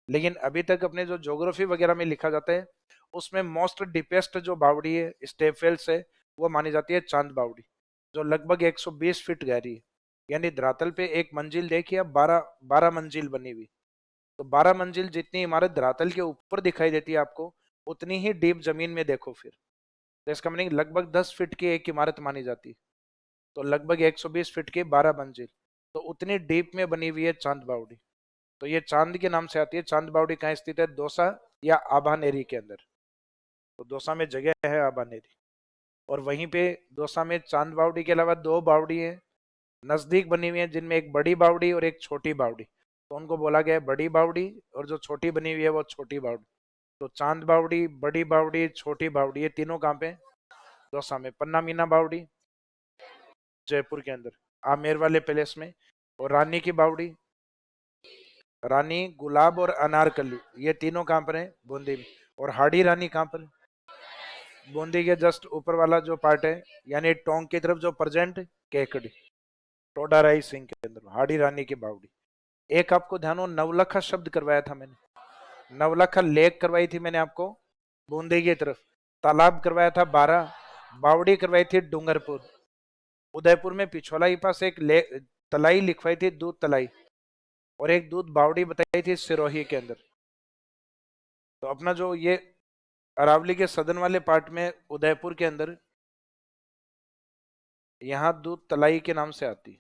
लेकिन अभी तक अपने जो ज्योग्राफी वगैरह में लिखा जाता है उसमें मोस्ट डीपेस्ट जो बावड़ी है स्टेपवेल्स है वो मानी जाती है चांद बावड़ी, जो लगभग 120 फीट गहरी है। यानी धरातल पे एक मंजिल देखिए अब 12 मंजिल बनी हुई। तो 12 मंजिल जितनी इमारत धरातल के ऊपर दिखाई देती है आपको, उतनी ही डीप जमीन में देखो फिर। तो इसका मीनिंग लगभग 10 फीट की एक इमारत मानी जाती है। तो लगभग 120 फीट की 12 मंजिल, तो उतनी डीप में बनी हुई है चांद बावड़ी। तो ये चांद के नाम से आती है। चांद बावड़ी कहाँ स्थित है? दौसा या आभानेरी के अंदर। तो दौसा में जगह है आभानेरी, और वहीं पे दौसा में चांद बावड़ी के अलावा 2 बावड़ी है नजदीक बनी हुई है, जिनमें एक बड़ी बावड़ी और एक छोटी बावड़ी। तो उनको बोला गया है बड़ी बावड़ी, और जो छोटी बनी हुई है वो छोटी बावड़ी। तो चांद बावड़ी, बड़ी बावड़ी, छोटी बावड़ी, ये तीनों कहाँ पे? दौसा में। पन्ना मीना बावड़ी जयपुर के अंदर आमेर वाले पैलेस में। और रानी की बावड़ी, रानी, गुलाब और अनारकली, ये तीनों कहाँ पर है? बूंदी में। और हाड़ी रानी कहाँ पर है? बूंदी के जस्ट ऊपर वाला जो पार्ट है, यानी टोंक की तरफ जो प्रेजेंट केकड़ी, टोडा राई सिंह के अंदर हाड़ी रानी की बावड़ी। एक आपको ध्यान हो, नवलखा शब्द करवाया था मैंने, नवलखा लेक करवाई थी मैंने आपको बूंदी की तरफ, तालाब करवाया था 12, बावड़ी करवाई थी डूंगरपुर, उदयपुर में पिछोला के पास एक तलाई लिखवाई थी, दूध तलाई, और एक दूध बावड़ी बताई थी सिरोही के अंदर। तो अपना जो ये अरावली के सदन वाले पार्ट में उदयपुर के अंदर, यहाँ दूध तलाई के नाम से आती है।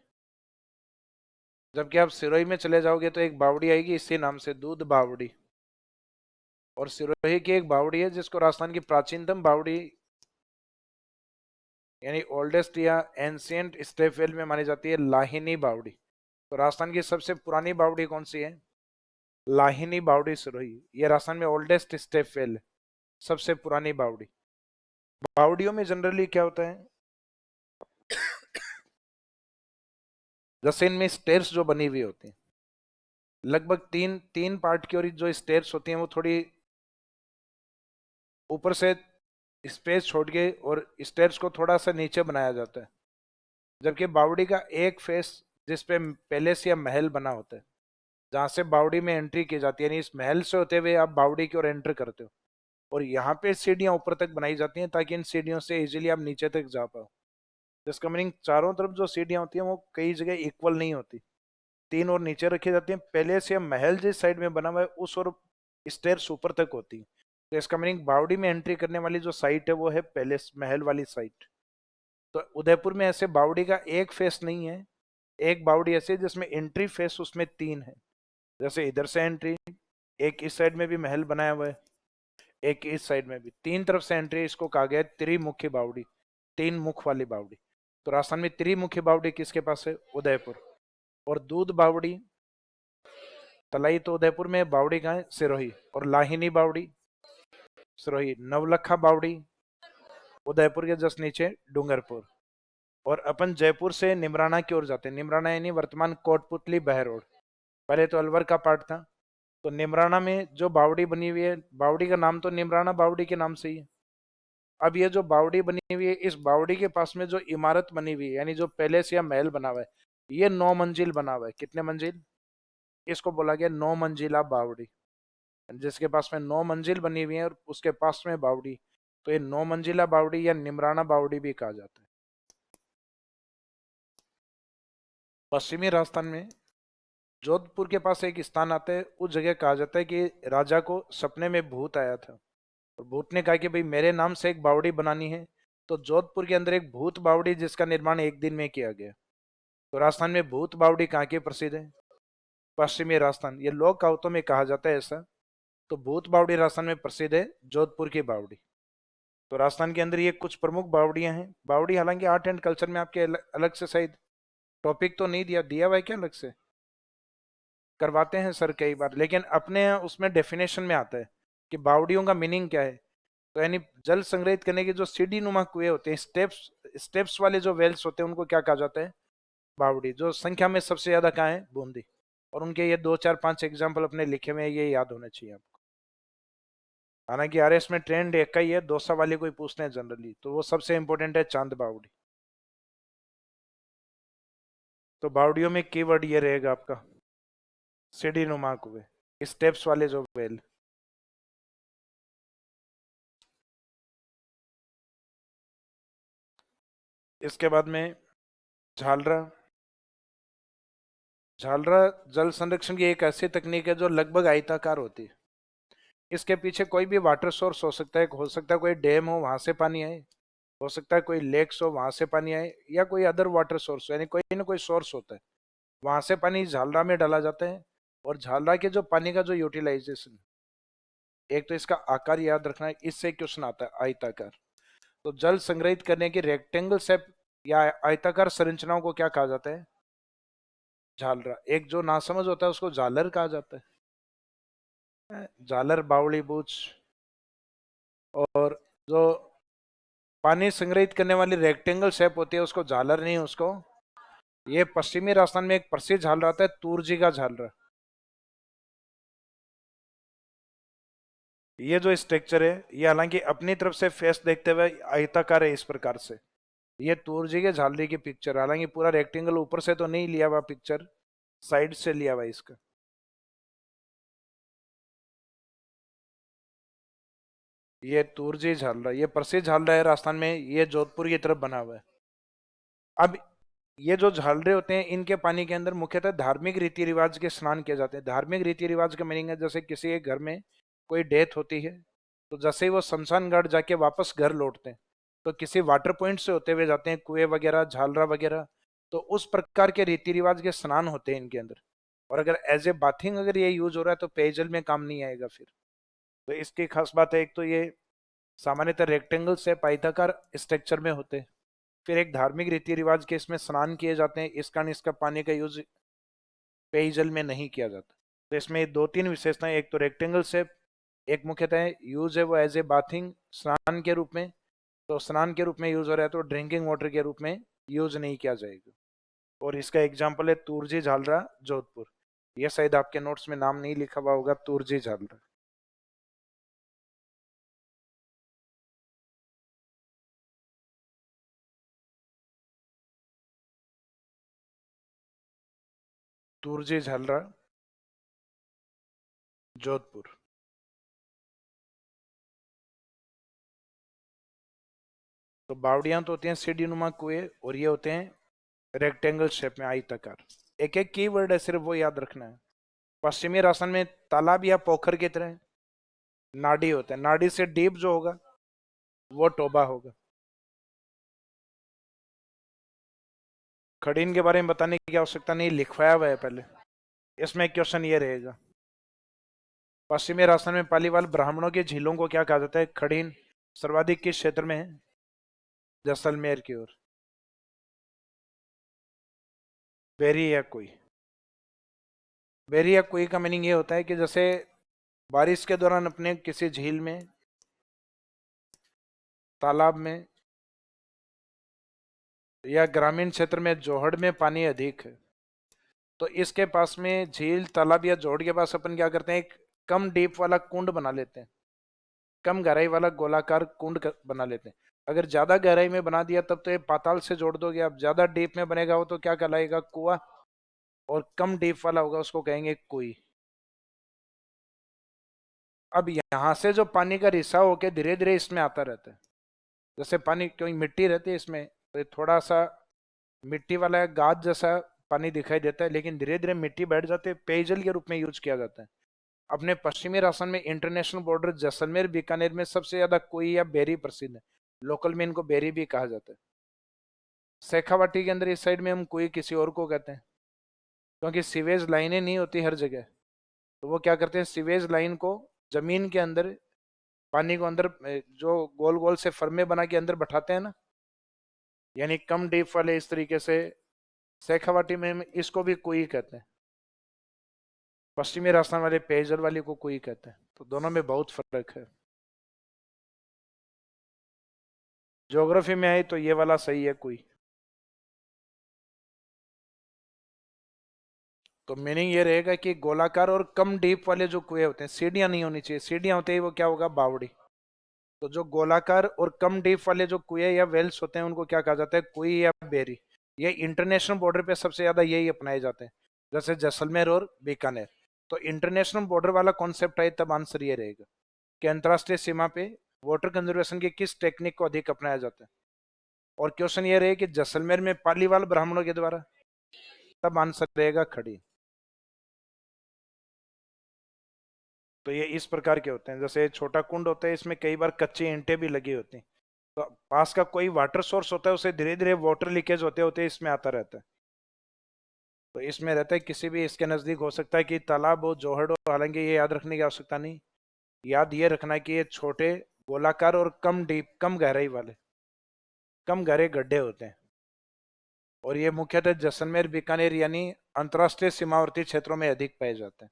जबकि आप सिरोही में चले जाओगे तो एक बावड़ी आएगी इसी नाम से, दूध बावड़ी। और सिरोही की एक बावड़ी है जिसको राजस्थान की प्राचीनतम बावड़ी यानी ओल्डेस्ट या एंशियंट स्टेपवेल में मानी जाती है लाहिनी बावड़ी। तो राजस्थान की सबसे पुरानी बावड़ी कौन सी है? लाहिनी बावड़ी सिरोही। ये राजस्थान में ओल्डेस्ट स्टेपवेल है, सबसे पुरानी बावड़ी। बावड़ियों में जनरली क्या होता है, जैसे इनमें स्टेयर्स जो बनी हुई होती हैं, लगभग तीन तीन पार्ट की, और जो स्टेयर्स होती हैं वो थोड़ी ऊपर से स्पेस छोड़ के और स्टेयर्स को थोड़ा सा नीचे बनाया जाता है। जबकि बावड़ी का एक फेस जिसपे पैलेस या महल बना होता है, जहां से बावड़ी में एंट्री की जाती है, यानी इस महल से होते हुए आप बावड़ी की ओर एंटर करते हो, और यहाँ पे सीढ़ियां ऊपर तक बनाई जाती हैं ताकि इन सीढ़ियों से इजीली आप नीचे तक जा पाओ। जिसका मीनिंग चारों तरफ जो सीढ़ियां होती हैं वो कई जगह इक्वल नहीं होती, तीन और नीचे रखी जाती हैं। पैलेस या महल जिस साइड में बना हुआ है उस और स्टेयर्स ऊपर तक होती है। तो इसका मीनिंग बावड़ी में एंट्री करने वाली जो साइट है वो है पैलेस महल वाली साइट। तो उदयपुर में ऐसे बावड़ी का एक फेस नहीं है, एक बावड़ी ऐसी है जिसमें एंट्री फेस उसमें 3 है। जैसे इधर से एंट्री, एक इस साइड में भी महल बनाया हुआ है, एक इस साइड में भी, 3 तरफ से एंट्री, इसको कहा गया है त्रिमुखी बावड़ी, 3 मुख वाली बावड़ी। तो राजस्थान में त्रिमुखी बावड़ी किसके पास है? उदयपुर। और दूध बावड़ी तलाई तो उदयपुर में, बावड़ी कहाँ है? सिरोही। और लाहिनी बावड़ी सिरोही। नवलखा बावड़ी उदयपुर के जस्ट नीचे डूंगरपुर। और अपन जयपुर से निमराना की ओर जाते हैं, निमराना यानी वर्तमान कोटपुतली बहरोड, पहले तो अलवर का पार्ट था। तो निमराना में जो बावड़ी बनी हुई है, बावड़ी का नाम तो निमराना बावड़ी के नाम से ही है। अब ये जो बावड़ी बनी हुई है, इस बावड़ी के पास में जो इमारत बनी हुई है, यानी जो पैलेस या महल बना हुआ है, ये 9 मंजिल बना हुआ है। कितने मंजिल? इसको बोला गया 9 मंजिला बावड़ी। जिसके पास में 9 मंजिल बनी हुई है और उसके पास में बावड़ी, तो ये 9 मंजिला बावड़ी या निमराना बावड़ी भी कहा जाता है। पश्चिमी राजस्थान में जोधपुर के पास एक स्थान आता है, उस जगह कहा जाता है कि राजा को सपने में भूत आया था, और भूत ने कहा कि भाई मेरे नाम से एक बावड़ी बनानी है, तो जोधपुर के अंदर एक भूत बावड़ी जिसका निर्माण एक दिन में किया गया। तो राजस्थान में भूत बावड़ी कहाँ की प्रसिद्ध है? पश्चिमी राजस्थान, ये लोक कहावतों में कहा जाता है ऐसा। तो भूत बावड़ी राजस्थान में प्रसिद्ध है, जोधपुर की बावड़ी। तो राजस्थान के अंदर ये कुछ प्रमुख बावड़ियां हैं। बावड़ी हालांकि आर्ट एंड कल्चर में आपके अलग से शायद टॉपिक तो नहीं दिया दिया हुआ है क्या, अलग से करवाते हैं सर कई बार, लेकिन अपने यहाँ उसमें डेफिनेशन में आता है कि बावड़ियों का मीनिंग क्या है। तो यानी जल संग्रहित करने के जो सीढ़ी नुमा कुएं होते हैं, स्टेप्स स्टेप्स वाले जो वेल्स होते हैं, उनको क्या कहा जाता है? बावड़ी। जो संख्या में सबसे ज्यादा कहाँ है? बूंदी। और उनके ये 2 4 5 एग्जाम्पल अपने लिखे हुए हैं, ये याद होने चाहिए आपको। हालांकि आरएस में ट्रेंड एक का ही है, दौसा वाले कोई पूछते हैं जनरली, तो वो सबसे इंपॉर्टेंट है चांद बावड़ी। तो बावड़ियों में कीवर्ड ये रहेगा आपका सीढ़ी नुमा कुएं, स्टेप्स वाले जो वेल। इसके बाद में झालरा। झालरा जल संरक्षण की एक ऐसी तकनीक है जो लगभग आयताकार होती है। इसके पीछे कोई भी वाटर सोर्स हो सकता है कोई डैम हो वहां से पानी आए, हो सकता है कोई लेक्स हो वहां से पानी आए, या कोई अदर वाटर सोर्स, यानी कोई ना कोई सोर्स होता है, वहां से पानी झालरा में डाला जाता है। और झालरा के जो पानी का जो यूटिलाइजेशन, एक तो इसका आकार याद रखना है, इससे क्वेश्चन आता है आयताकार। तो जल संग्रहित करने की रेक्टेंगल शेप या आयताकार संरचनाओं को क्या कहा जाता है? झालरा। एक जो नासमझ होता है उसको झालर कहा जाता है, झालर बावड़ी बूच। और जो पानी संग्रहित करने वाली रेक्टेंगल शेप होती है उसको झालर नहीं, उसको ये पश्चिमी राजस्थान में एक प्रसिद्ध झालरा आता है तूरजी का झालरा। ये जो स्ट्रक्चर है ये हालांकि अपनी तरफ से फेस देखते हुए आयताकार है इस प्रकार से। ये तूरजी के झालरे की पिक्चर, हालांकि पूरा रेक्टेंगल ऊपर से तो नहीं लिया हुआ पिक्चर, साइड से लिया हुआ इसका। ये तूरजी झालरा, ये प्रसिद्ध झालरा है राजस्थान में, ये जोधपुर की तरफ बना हुआ है। अब ये जो झालरे होते हैं इनके पानी के अंदर मुख्यतः धार्मिक रीति रिवाज के स्नान किए जाते हैं। धार्मिक रीति रिवाज का मीनिंग है जैसे किसी एक घर में कोई डेथ होती है, तो जैसे ही वो शमशान घाट जाके वापस घर लौटते हैं, तो किसी वाटर पॉइंट से होते हुए जाते हैं, कुएं वगैरह झालरा वगैरह, तो उस प्रकार के रीति रिवाज के स्नान होते हैं इनके अंदर। और अगर एज ए बाथिंग अगर ये यूज हो रहा है तो पेयजल में काम नहीं आएगा फिर। तो इसकी खास बात है, एक तो ये सामान्यतः रेक्टेंगल से आयताकार स्ट्रक्चर में होते हैं, फिर एक धार्मिक रीति रिवाज के इसमें स्नान किए जाते हैं, इस कारण इसका पानी का यूज पेयजल में नहीं किया जाता। तो इसमें 2 3 विशेषताएं, एक तो रेक्टेंगल शेप, एक मुख्यतः यूज है वो एज ए बाथिंग स्नान के रूप में, तो स्नान के रूप में यूज हो रहा है, तो ड्रिंकिंग वाटर के रूप में यूज नहीं किया जाएगा। और इसका एग्जाम्पल है तूरजी झालरा जोधपुर। ये शायद आपके नोट्स में नाम नहीं लिखा हुआ होगा, तूरजी झालरा। तूरजी झालरा जोधपुर। तो बावड़ियां तो होती हैं सीढ़ी नुमा कुएं, और ये होते हैं रेक्टेंगल शेप में आयताकार। एक एक की वर्ड है, सिर्फ वो याद रखना है। पश्चिमी राजस्थान में तालाब या पोखर की तरह नाडी होता है, नाडी से डीप जो होगा वो टोबा होगा। खड़ीन के बारे में बताने की आवश्यकता नहीं, लिखवाया हुआ है पहले। इसमें क्वेश्चन ये रहेगा, पश्चिमी राजस्थान में पालीवाल ब्राह्मणों की झीलों को क्या कहा जाता है? खड़ीन। सर्वाधिक किस क्षेत्र में है? जैसलमेर की ओर। बेरी या कोई। बेरी या कोई का मीनिंग ये होता है कि जैसे बारिश के दौरान अपने किसी झील में, तालाब में, या ग्रामीण क्षेत्र में जोहड़ में पानी अधिक है, तो इसके पास में झील तालाब या जोहड़ के पास अपन क्या करते हैं, एक कम डीप वाला कुंड बना लेते हैं, कम गहराई वाला गोलाकार बना लेते हैं। अगर ज्यादा गहराई में बना दिया तब तो ये पाताल से जोड़ दोगे, अब ज्यादा डीप में बनेगा वो तो क्या कहलाएगा? कुआं। और कम डीप वाला होगा उसको कहेंगे कुई। अब यहां से जो पानी का रिसाव होके धीरे धीरे इसमें आता रहता है, जैसे पानी क्योंकि मिट्टी रहती है इसमें, तो ये थोड़ा सा मिट्टी वाला गाद जैसा पानी दिखाई देता है, लेकिन धीरे धीरे मिट्टी बैठ जाती है, पेयजल के रूप में यूज किया जाता है। अपने पश्चिमी राजस्थान में इंटरनेशनल बॉर्डर जैसलमेर बीकानेर में सबसे ज्यादा कोई या बेरी प्रसिद्ध है। लोकल में इनको बेरी भी कहा जाता है। शेखावाटी के अंदर इस साइड में हम कुई किसी और को कहते हैं, क्योंकि सीवेज लाइनें नहीं होती हर जगह, तो वो क्या करते हैं, सीवेज लाइन को जमीन के अंदर, पानी को अंदर जो गोल गोल से फर्मे बना के अंदर बैठाते हैं ना, यानी कम डीप वाले, इस तरीके से शेखावाटी में हम इसको भी कुई कहते हैं। पश्चिमी राजस्थान वाले पेयजल वाली को कुई कहते हैं, तो दोनों में बहुत फर्क है। ज्योग्राफी में आई तो ये वाला सही है कुई। तो मीनिंग ये रहेगा कि गोलाकार और कम डीप वाले जो कुएं होते हैं, सीढ़ियां नहीं होनी चाहिए, सीढ़ियां होते ही वो क्या होगा, बावड़ी। तो जो गोलाकार और कम डीप वाले जो कुएं या वेल्स होते हैं उनको क्या कहा जाता है, कुई या बेरी। ये इंटरनेशनल बॉर्डर पे सबसे ज्यादा यही अपनाए जाते हैं, जैसे जैसलमेर और बीकानेर। तो इंटरनेशनल बॉर्डर वाला कॉन्सेप्ट है, तब आंसर ये रहेगा कि अंतरराष्ट्रीय सीमा पे वाटर कंजर्वेशन की किस टेक्निक को अधिक अपनाया जाता है। और क्वेश्चन ये रहे कि जैसलमेर में पालीवाल ब्राह्मणों के द्वारा, तब आंसर रहेगा खड़ी। तो ये इस प्रकार के होते हैं, जैसे छोटा कुंड होता है, इसमें कई बार कच्ची ईंटें भी लगी होती हैं, तो पास का कोई वाटर सोर्स होता है, उसे धीरे धीरे वाटर लीकेज होते होते इसमें आता रहता है। तो इसमें रहता है किसी भी इसके नजदीक हो सकता है कि तालाब हो, जोहड़ हो, हालांकि ये याद रखने की आवश्यकता नहीं। याद ये रखना है कि ये छोटे, गोलाकार और कम डीप, कम गहराई वाले, कम गहरे गड्ढे होते हैं। और ये मुख्यतः जैसलमेर, बीकानेर यानी अंतर्राष्ट्रीय सीमावर्ती क्षेत्रों में अधिक पाए जाते हैं।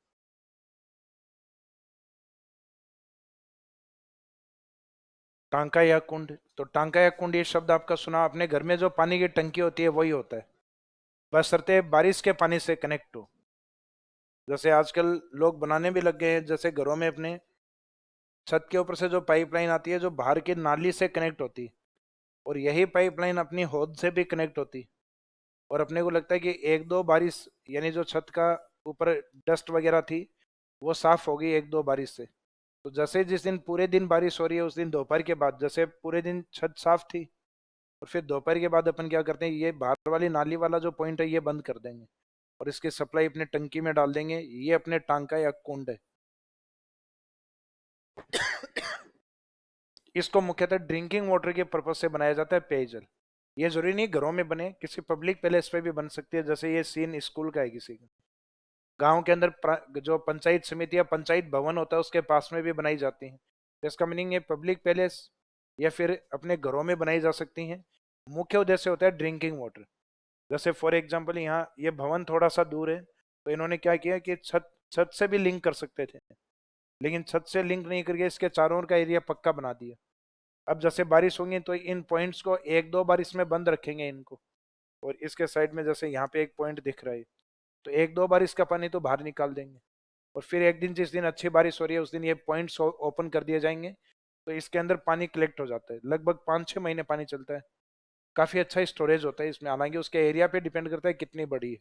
टांका या कुंड, तो टांका या कुंड ये शब्द आपका सुना आपने, घर में जो पानी की टंकी होती है वही होता है, बशर्ते बारिश के पानी से कनेक्ट हो। जैसे आजकल लोग बनाने भी लग गए हैं, जैसे घरों में अपने छत के ऊपर से जो पाइपलाइन आती है, जो बाहर की नाली से कनेक्ट होती, और यही पाइपलाइन अपनी हौद से भी कनेक्ट होती। और अपने को लगता है कि एक दो बारिश, यानी जो छत का ऊपर डस्ट वगैरह थी वो साफ होगी एक दो बारिश से। तो जैसे जिस दिन पूरे दिन बारिश हो रही है, उस दिन दोपहर के बाद, जैसे पूरे दिन छत साफ थी, और फिर दोपहर के बाद अपन क्या करते हैं, ये बाहर वाली नाली वाला जो पॉइंट है ये बंद कर देंगे, और इसकी सप्लाई अपने टंकी में डाल देंगे, ये अपने टांका या कुंड है। इसको मुख्यतः ड्रिंकिंग वाटर के पर्पज से बनाया जाता है, पेयजल। ये जरूरी नहीं घरों में बने, किसी पब्लिक प्लेस पे भी बन सकती है, जैसे ये सीन स्कूल का है किसी का, गांव के अंदर जो पंचायत समिति या पंचायत भवन होता है उसके पास में भी बनाई जाती हैं। तो इसका मीनिंग है पब्लिक पैलेस या फिर अपने घरों में बनाई जा सकती हैं। मुख्य उद्देश्य होता है ड्रिंकिंग वाटर। जैसे फॉर एग्जांपल यहाँ ये भवन थोड़ा सा दूर है, तो इन्होंने क्या किया कि छत छत से भी लिंक कर सकते थे, लेकिन छत से लिंक नहीं करके इसके चारों ओर का एरिया पक्का बना दिया। अब जैसे बारिश होंगी तो इन पॉइंट्स को एक दो बार इसमें बंद रखेंगे इनको, और इसके साइड में जैसे यहाँ पे एक पॉइंट दिख रहा है, तो एक दो बार इसका पानी तो बाहर निकाल देंगे, और फिर एक दिन जिस दिन अच्छी बारिश हो रही है उस दिन ये पॉइंट्स ओपन कर दिए जाएंगे, तो इसके अंदर पानी कलेक्ट हो जाता है, लगभग 5-6 महीने पानी चलता है। काफी अच्छा स्टोरेज होता है इसमें, हालांकि उसके एरिया पे डिपेंड करता है कितनी बड़ी है,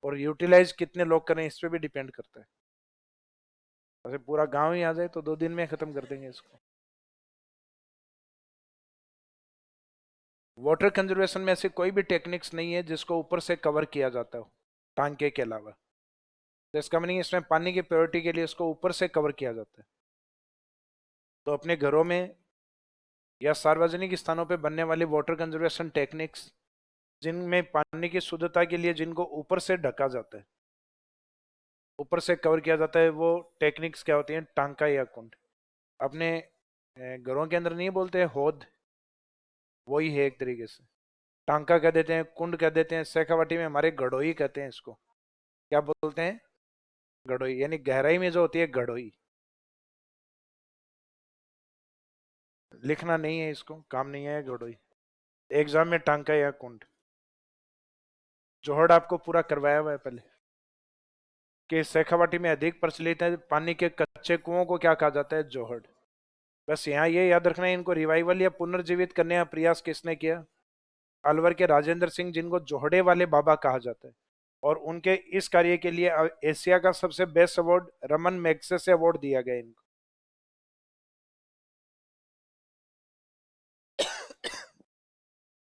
और यूटिलाइज कितने लोग करें इस पे भी डिपेंड करता है। वैसे पूरा गांव ही आ जाए तो 2 दिन में खत्म कर देंगे इसको। वाटर कंजर्वेशन में ऐसी कोई भी टेक्निक्स नहीं है जिसको ऊपर से कवर किया जाता हो टांके के अलावा। तो इसका मीनिंग इसमें पानी की प्योरिटी के लिए इसको ऊपर से कवर किया जाता है। तो अपने घरों में या सार्वजनिक स्थानों पर बनने वाली वाटर कंजर्वेशन टेक्निक्स, जिनमें पानी की शुद्धता के लिए जिनको ऊपर से ढका जाता है, ऊपर से कवर किया जाता है, वो टेक्निक्स क्या होती हैं, टांका या कुंड। अपने घरों के अंदर नहीं बोलते हैं हौद, वही है एक तरीके से। टांका कह देते हैं, कुंड कह देते हैं, शेखावाटी में हमारे गड़ोई कहते हैं इसको। क्या बोलते हैं, गड़ोई, यानी गहराई में जो होती है गड़ोई। लिखना नहीं है, इसको काम नहीं है गड़ोई एग्जाम में, टांका या कुंड। जोहड़ आपको पूरा करवाया हुआ है पहले, कि शेखावाटी में अधिक प्रचलित है पानी के कच्चे कुओं को क्या कहा जाता है, जोहड़। बस यहाँ ये याद रखना है, इनको रिवाइवल या पुनर्जीवित करने का प्रयास किसने किया, अलवर के राजेंद्र सिंह, जिनको जोहड़े वाले बाबा कहा जाता है। और उनके इस कार्य के लिए एशिया का सबसे best award Raman Magsaysay award दिया गया इनको।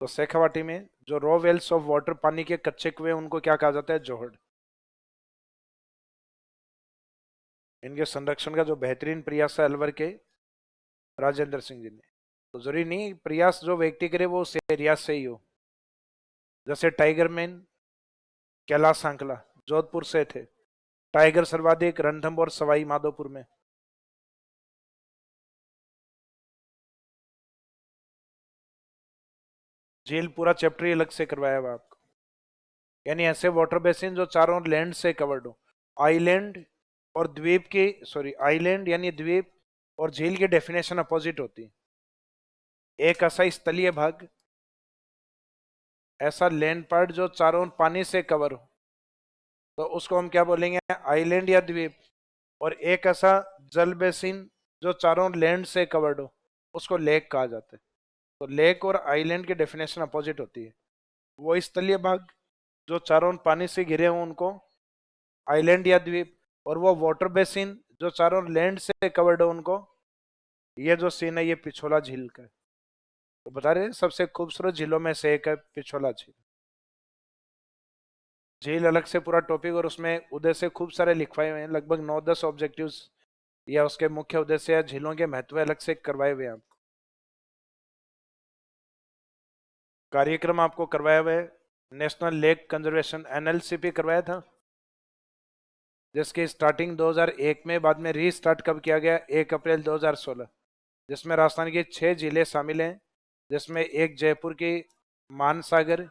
तो शेखावाटी में जो रॉ वेल्स ऑफ वाटर, पानी के कच्चे कुएं, उनको क्या कहा जाता है, जोहड़। इनके संरक्षण का जो बेहतरीन प्रयास है अलवर के राजेंद्र सिंह जी ने। तो जरूरी नहीं प्रयास जो व्यक्ति करे वो उस एरिया से ही हो। जैसे टाइगर मैन कैलाश सांकला जोधपुर से थे, टाइगर सर्वाधिक रणथंभौर सवाई माधोपुर में। झील पूरा चैप्टर ही अलग से करवाया हुआ आपको, यानी ऐसे वाटर बेसिन जो चारों ओर लैंड से कवर्ड हो। आइलैंड और द्वीप की, सॉरी, आइलैंड यानी द्वीप और झील की डेफिनेशन अपोजिट होती है। एक ऐसा स्थलीय भाग, ऐसा लैंड पार्ट जो चारों ओर पानी से कवर हो, तो उसको हम क्या बोलेंगे, आइलैंड या द्वीप। और एक ऐसा जल बेसिन जो चारों ओर लैंड से कवर्ड हो, उसको लेक कहा जाता है। तो लेक और आइलैंड की डेफिनेशन अपोजिट होती है। वो स्थलीय भाग जो चारों ओर पानी से घिरे हों उनको आइलैंड या द्वीप, और वो वाटर बेसिन जो चारों लैंड से कवर्ड हो उनको, ये जो सीन है ये पिछोला झील का है। तो बता रहे हैं सबसे खूबसूरत झीलों में से एक है पिछोला झील। झील अलग से पूरा टॉपिक, और उसमें उदय से खूब सारे लिखवाए हुए हैं, लगभग 9-10 ऑब्जेक्टिव्स या उसके मुख्य उद्देश्य या झीलों के महत्व अलग से करवाए हुए हैं आपको। कार्यक्रम आपको करवाया हुआ है नेशनल लेक कंजर्वेशन एनएलसीपी करवाया था, जिसकी स्टार्टिंग 2001 में, बाद में रीस्टार्ट कब किया गया, 1 अप्रैल 2016, जिसमें राजस्थान की 6 जिले शामिल हैं, जिसमें एक जयपुर की मानसागर,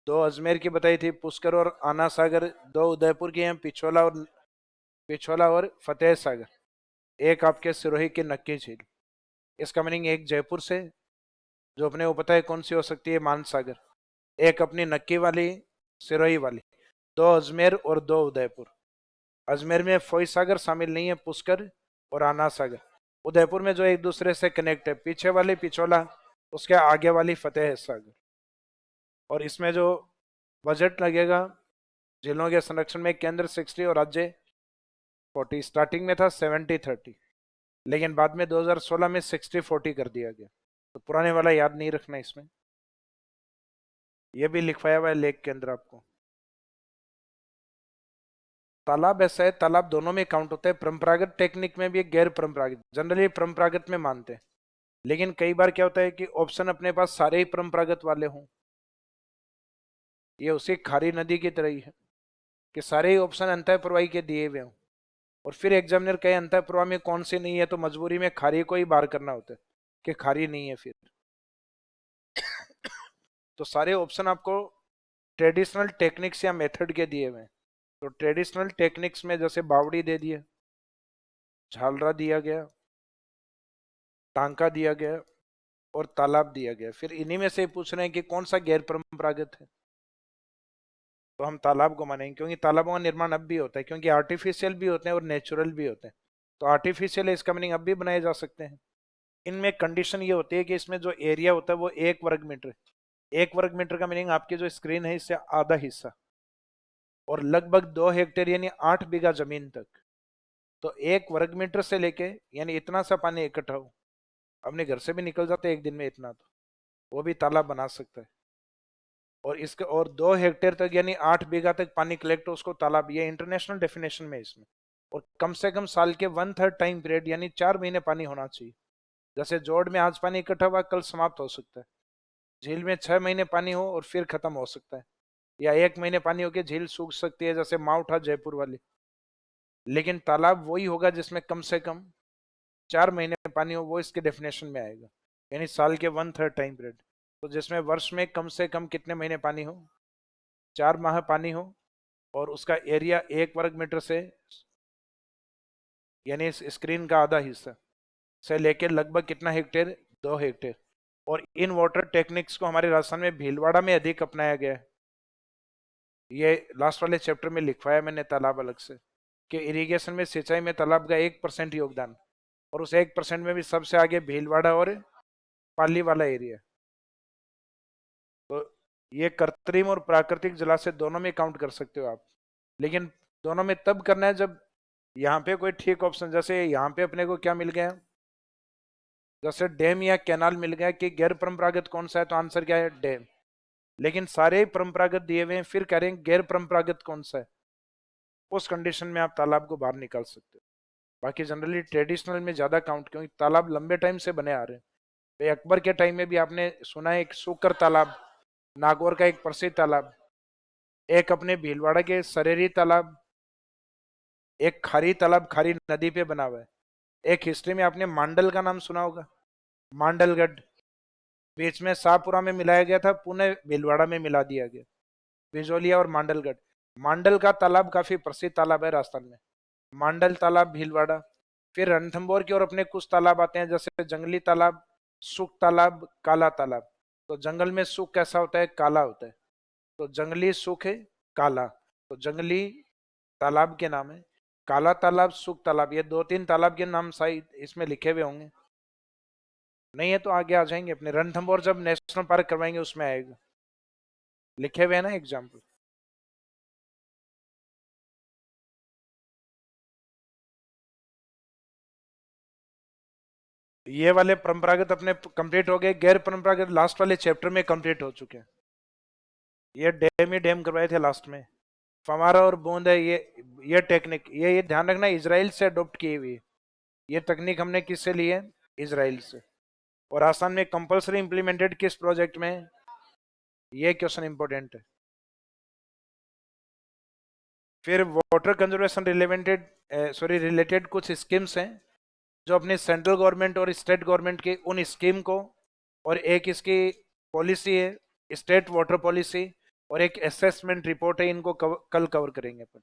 2 अजमेर की बताई थी पुष्कर और आना सागर, 2 उदयपुर की हैं पिछोला और फतेह सागर, एक आपके सिरोही की नक्की झील। इसका मीनिंग एक जयपुर से, जो अपने को पता है कौन सी हो सकती है, मानसागर, एक अपनी नक्की वाली सिरोही वाली, 2 अजमेर और 2 उदयपुर। अजमेर में फोई सागर शामिल नहीं है, पुष्कर और आना सागर। उदयपुर में जो एक दूसरे से कनेक्ट है, पीछे वाली पिछोला, उसके आगे वाली फतेह सागर। और इसमें जो बजट लगेगा झीलों के संरक्षण में, केंद्र 60 और राज्य 40। स्टार्टिंग में था 70-30, लेकिन बाद में 2016 में 60-40 कर दिया गया। तो पुराने वाला याद नहीं रखना, इसमें यह भी लिखवाया हुआ है लेक के अंदर आपको। तालाब ऐसा है, तालाब दोनों में काउंट होता है, परंपरागत टेक्निक में भी, गैर परंपरागत। जनरली परंपरागत में मानते हैं, लेकिन कई बार क्या होता है कि ऑप्शन अपने पास सारे ही परंपरागत वाले हों। ये उसी खारी नदी की तरह ही है कि सारे ही ऑप्शन अंतः प्रवाही के दिए हुए हों, और फिर एग्जामिनर कहे अंतः प्रवाह में कौन सी नहीं है, तो मजबूरी में खारी को ही बाहर करना होता है कि खारी नहीं है फिर। तो सारे ऑप्शन आपको ट्रेडिशनल टेक्निक्स या मेथड के दिए हुए हैं। तो ट्रेडिशनल टेक्निक्स में जैसे बावड़ी दे दिया, झालरा दिया गया, टांका दिया गया और तालाब दिया गया। फिर इन्हीं में से पूछ रहे हैं कि कौन सा गैर परंपरागत है, तो हम तालाब को मानेंगे, क्योंकि तालाबों का निर्माण अब भी होता है, क्योंकि आर्टिफिशियल भी होते हैं और नेचुरल भी होते हैं। तो आर्टिफिशियल है, इसका मीनिंग अब भी बनाए जा सकते हैं। इनमें कंडीशन ये होती है कि इसमें जो एरिया होता है वो 1 वर्ग मीटर। 1 वर्ग मीटर का मीनिंग आपकी जो स्क्रीन है इससे आधा हिस्सा, और लगभग 2 हेक्टेयर यानी 8 बीघा जमीन तक। तो 1 वर्ग मीटर से लेके, यानी इतना सा पानी इकट्ठा हो, अपने घर से भी निकल जाते एक दिन में इतना, तो वो भी तालाब बना सकता है। और इसके और 2 हेक्टेयर तक यानी 8 बीघा तक पानी कलेक्ट हो, उसको तालाब, ये इंटरनेशनल डेफिनेशन में इसमें। और कम से कम साल के 1/3 टाइम पीरियड यानी 4 महीने पानी होना चाहिए। जैसे जोड़ में आज पानी इकट्ठा हुआ, कल समाप्त हो सकता है। झील में 6 महीने पानी हो और फिर खत्म हो सकता है, या 1 महीने पानी होकर झील सूख सकती है, जैसे माउठा जयपुर वाली। लेकिन तालाब वही होगा जिसमें कम से कम 4 महीने पानी हो, वो इसके डेफिनेशन में आएगा, यानी साल के 1/3 टाइम पीरियड। तो जिसमें वर्ष में कम से कम कितने महीने पानी हो, 4 माह पानी हो, और उसका एरिया 1 वर्ग मीटर से, यानी इस स्क्रीन का आधा हिस्सा से लेकर लगभग कितना हेक्टेयर, 2 हेक्टेयर। और इन वाटर टेक्निक्स को हमारे राजस्थान में भीलवाड़ा में अधिक अपनाया गया है। ये लास्ट वाले चैप्टर में लिखवाया मैंने तालाब अलग से, कि इरिगेशन में, सिंचाई में तालाब का 1% योगदान, और उस 1% में भी सबसे आगे भीलवाड़ा और पाली वाला एरिया। तो ये कृत्रिम और प्राकृतिक जलाशय दोनों में काउंट कर सकते हो आप, लेकिन दोनों में तब करना है जब यहाँ पे कोई ठीक ऑप्शन, जैसे यहाँ पे अपने को क्या मिल गया, जैसे डैम या कैनाल मिल गया, कि गैर परंपरागत कौन सा है, तो आंसर क्या है, डैम। लेकिन सारे परंपरागत दिए हुए हैं, फिर कह रहे हैं गैर परंपरागत कौन सा है, उस कंडीशन में आप तालाब को बाहर निकाल सकते हो। बाकी जनरली ट्रेडिशनल में ज्यादा काउंट, क्योंकि तालाब लंबे टाइम से बने आ रहे हैं, भाई अकबर के टाइम में भी आपने सुना है एक सुकर तालाब, नागौर का एक प्रसिद्ध तालाब, एक अपने भीलवाड़ा के सरेरी तालाब, एक खारी तालाब खारी नदी पे बना हुआ है। एक हिस्ट्री में आपने मांडल का नाम सुना होगा, मांडलगढ़, बीच में शाहपुरा में मिलाया गया था, पुणे भीलवाड़ा में मिला दिया गया, बिजोलिया और मांडलगढ़। मांडल का तालाब काफी प्रसिद्ध तालाब है राजस्थान में, मांडल तालाब भीलवाड़ा। फिर रणथंभौर की ओर अपने कुछ तालाब आते हैं, जैसे जंगली तालाब, सुख तालाब, काला तालाब। तो जंगल में सुख कैसा होता है, काला होता है, तो जंगली सुख है, काला, तो जंगली तालाब के नाम है काला तालाब, सुख तालाब। ये दो तीन तालाब के नाम शायद इसमें लिखे हुए होंगे, नहीं है तो आगे आ जाएंगे अपने। रणथंभौर जब नेशनल पार्क करवाएंगे उसमें आएगा, लिखे हुए है ना एग्जाम्पल। ये वाले परंपरागत अपने कंप्लीट हो गए, गैर परंपरागत लास्ट वाले चैप्टर में कंप्लीट हो चुके हैं। ये डैम ही डैम करवाए थे लास्ट में, फवारा और बूंद है ये टेक्निक, ये ध्यान रखना इजराइल से अडॉप्ट की हुई है। ये तकनीक हमने किससे ली है, इजराइल से। और आसाम में कंपलसरी इंप्लीमेंटेड किस प्रोजेक्ट में, ये क्वेश्चन इंपॉर्टेंट है। फिर वाटर कंजर्वेशन रिलेटेड कुछ स्कीम्स हैं जो अपनी सेंट्रल गवर्नमेंट और स्टेट गवर्नमेंट की उन स्कीम को, और एक इसकी पॉलिसी है स्टेट वाटर पॉलिसी, और एक असेसमेंट रिपोर्ट है, इनको कल कवर करेंगे अपन।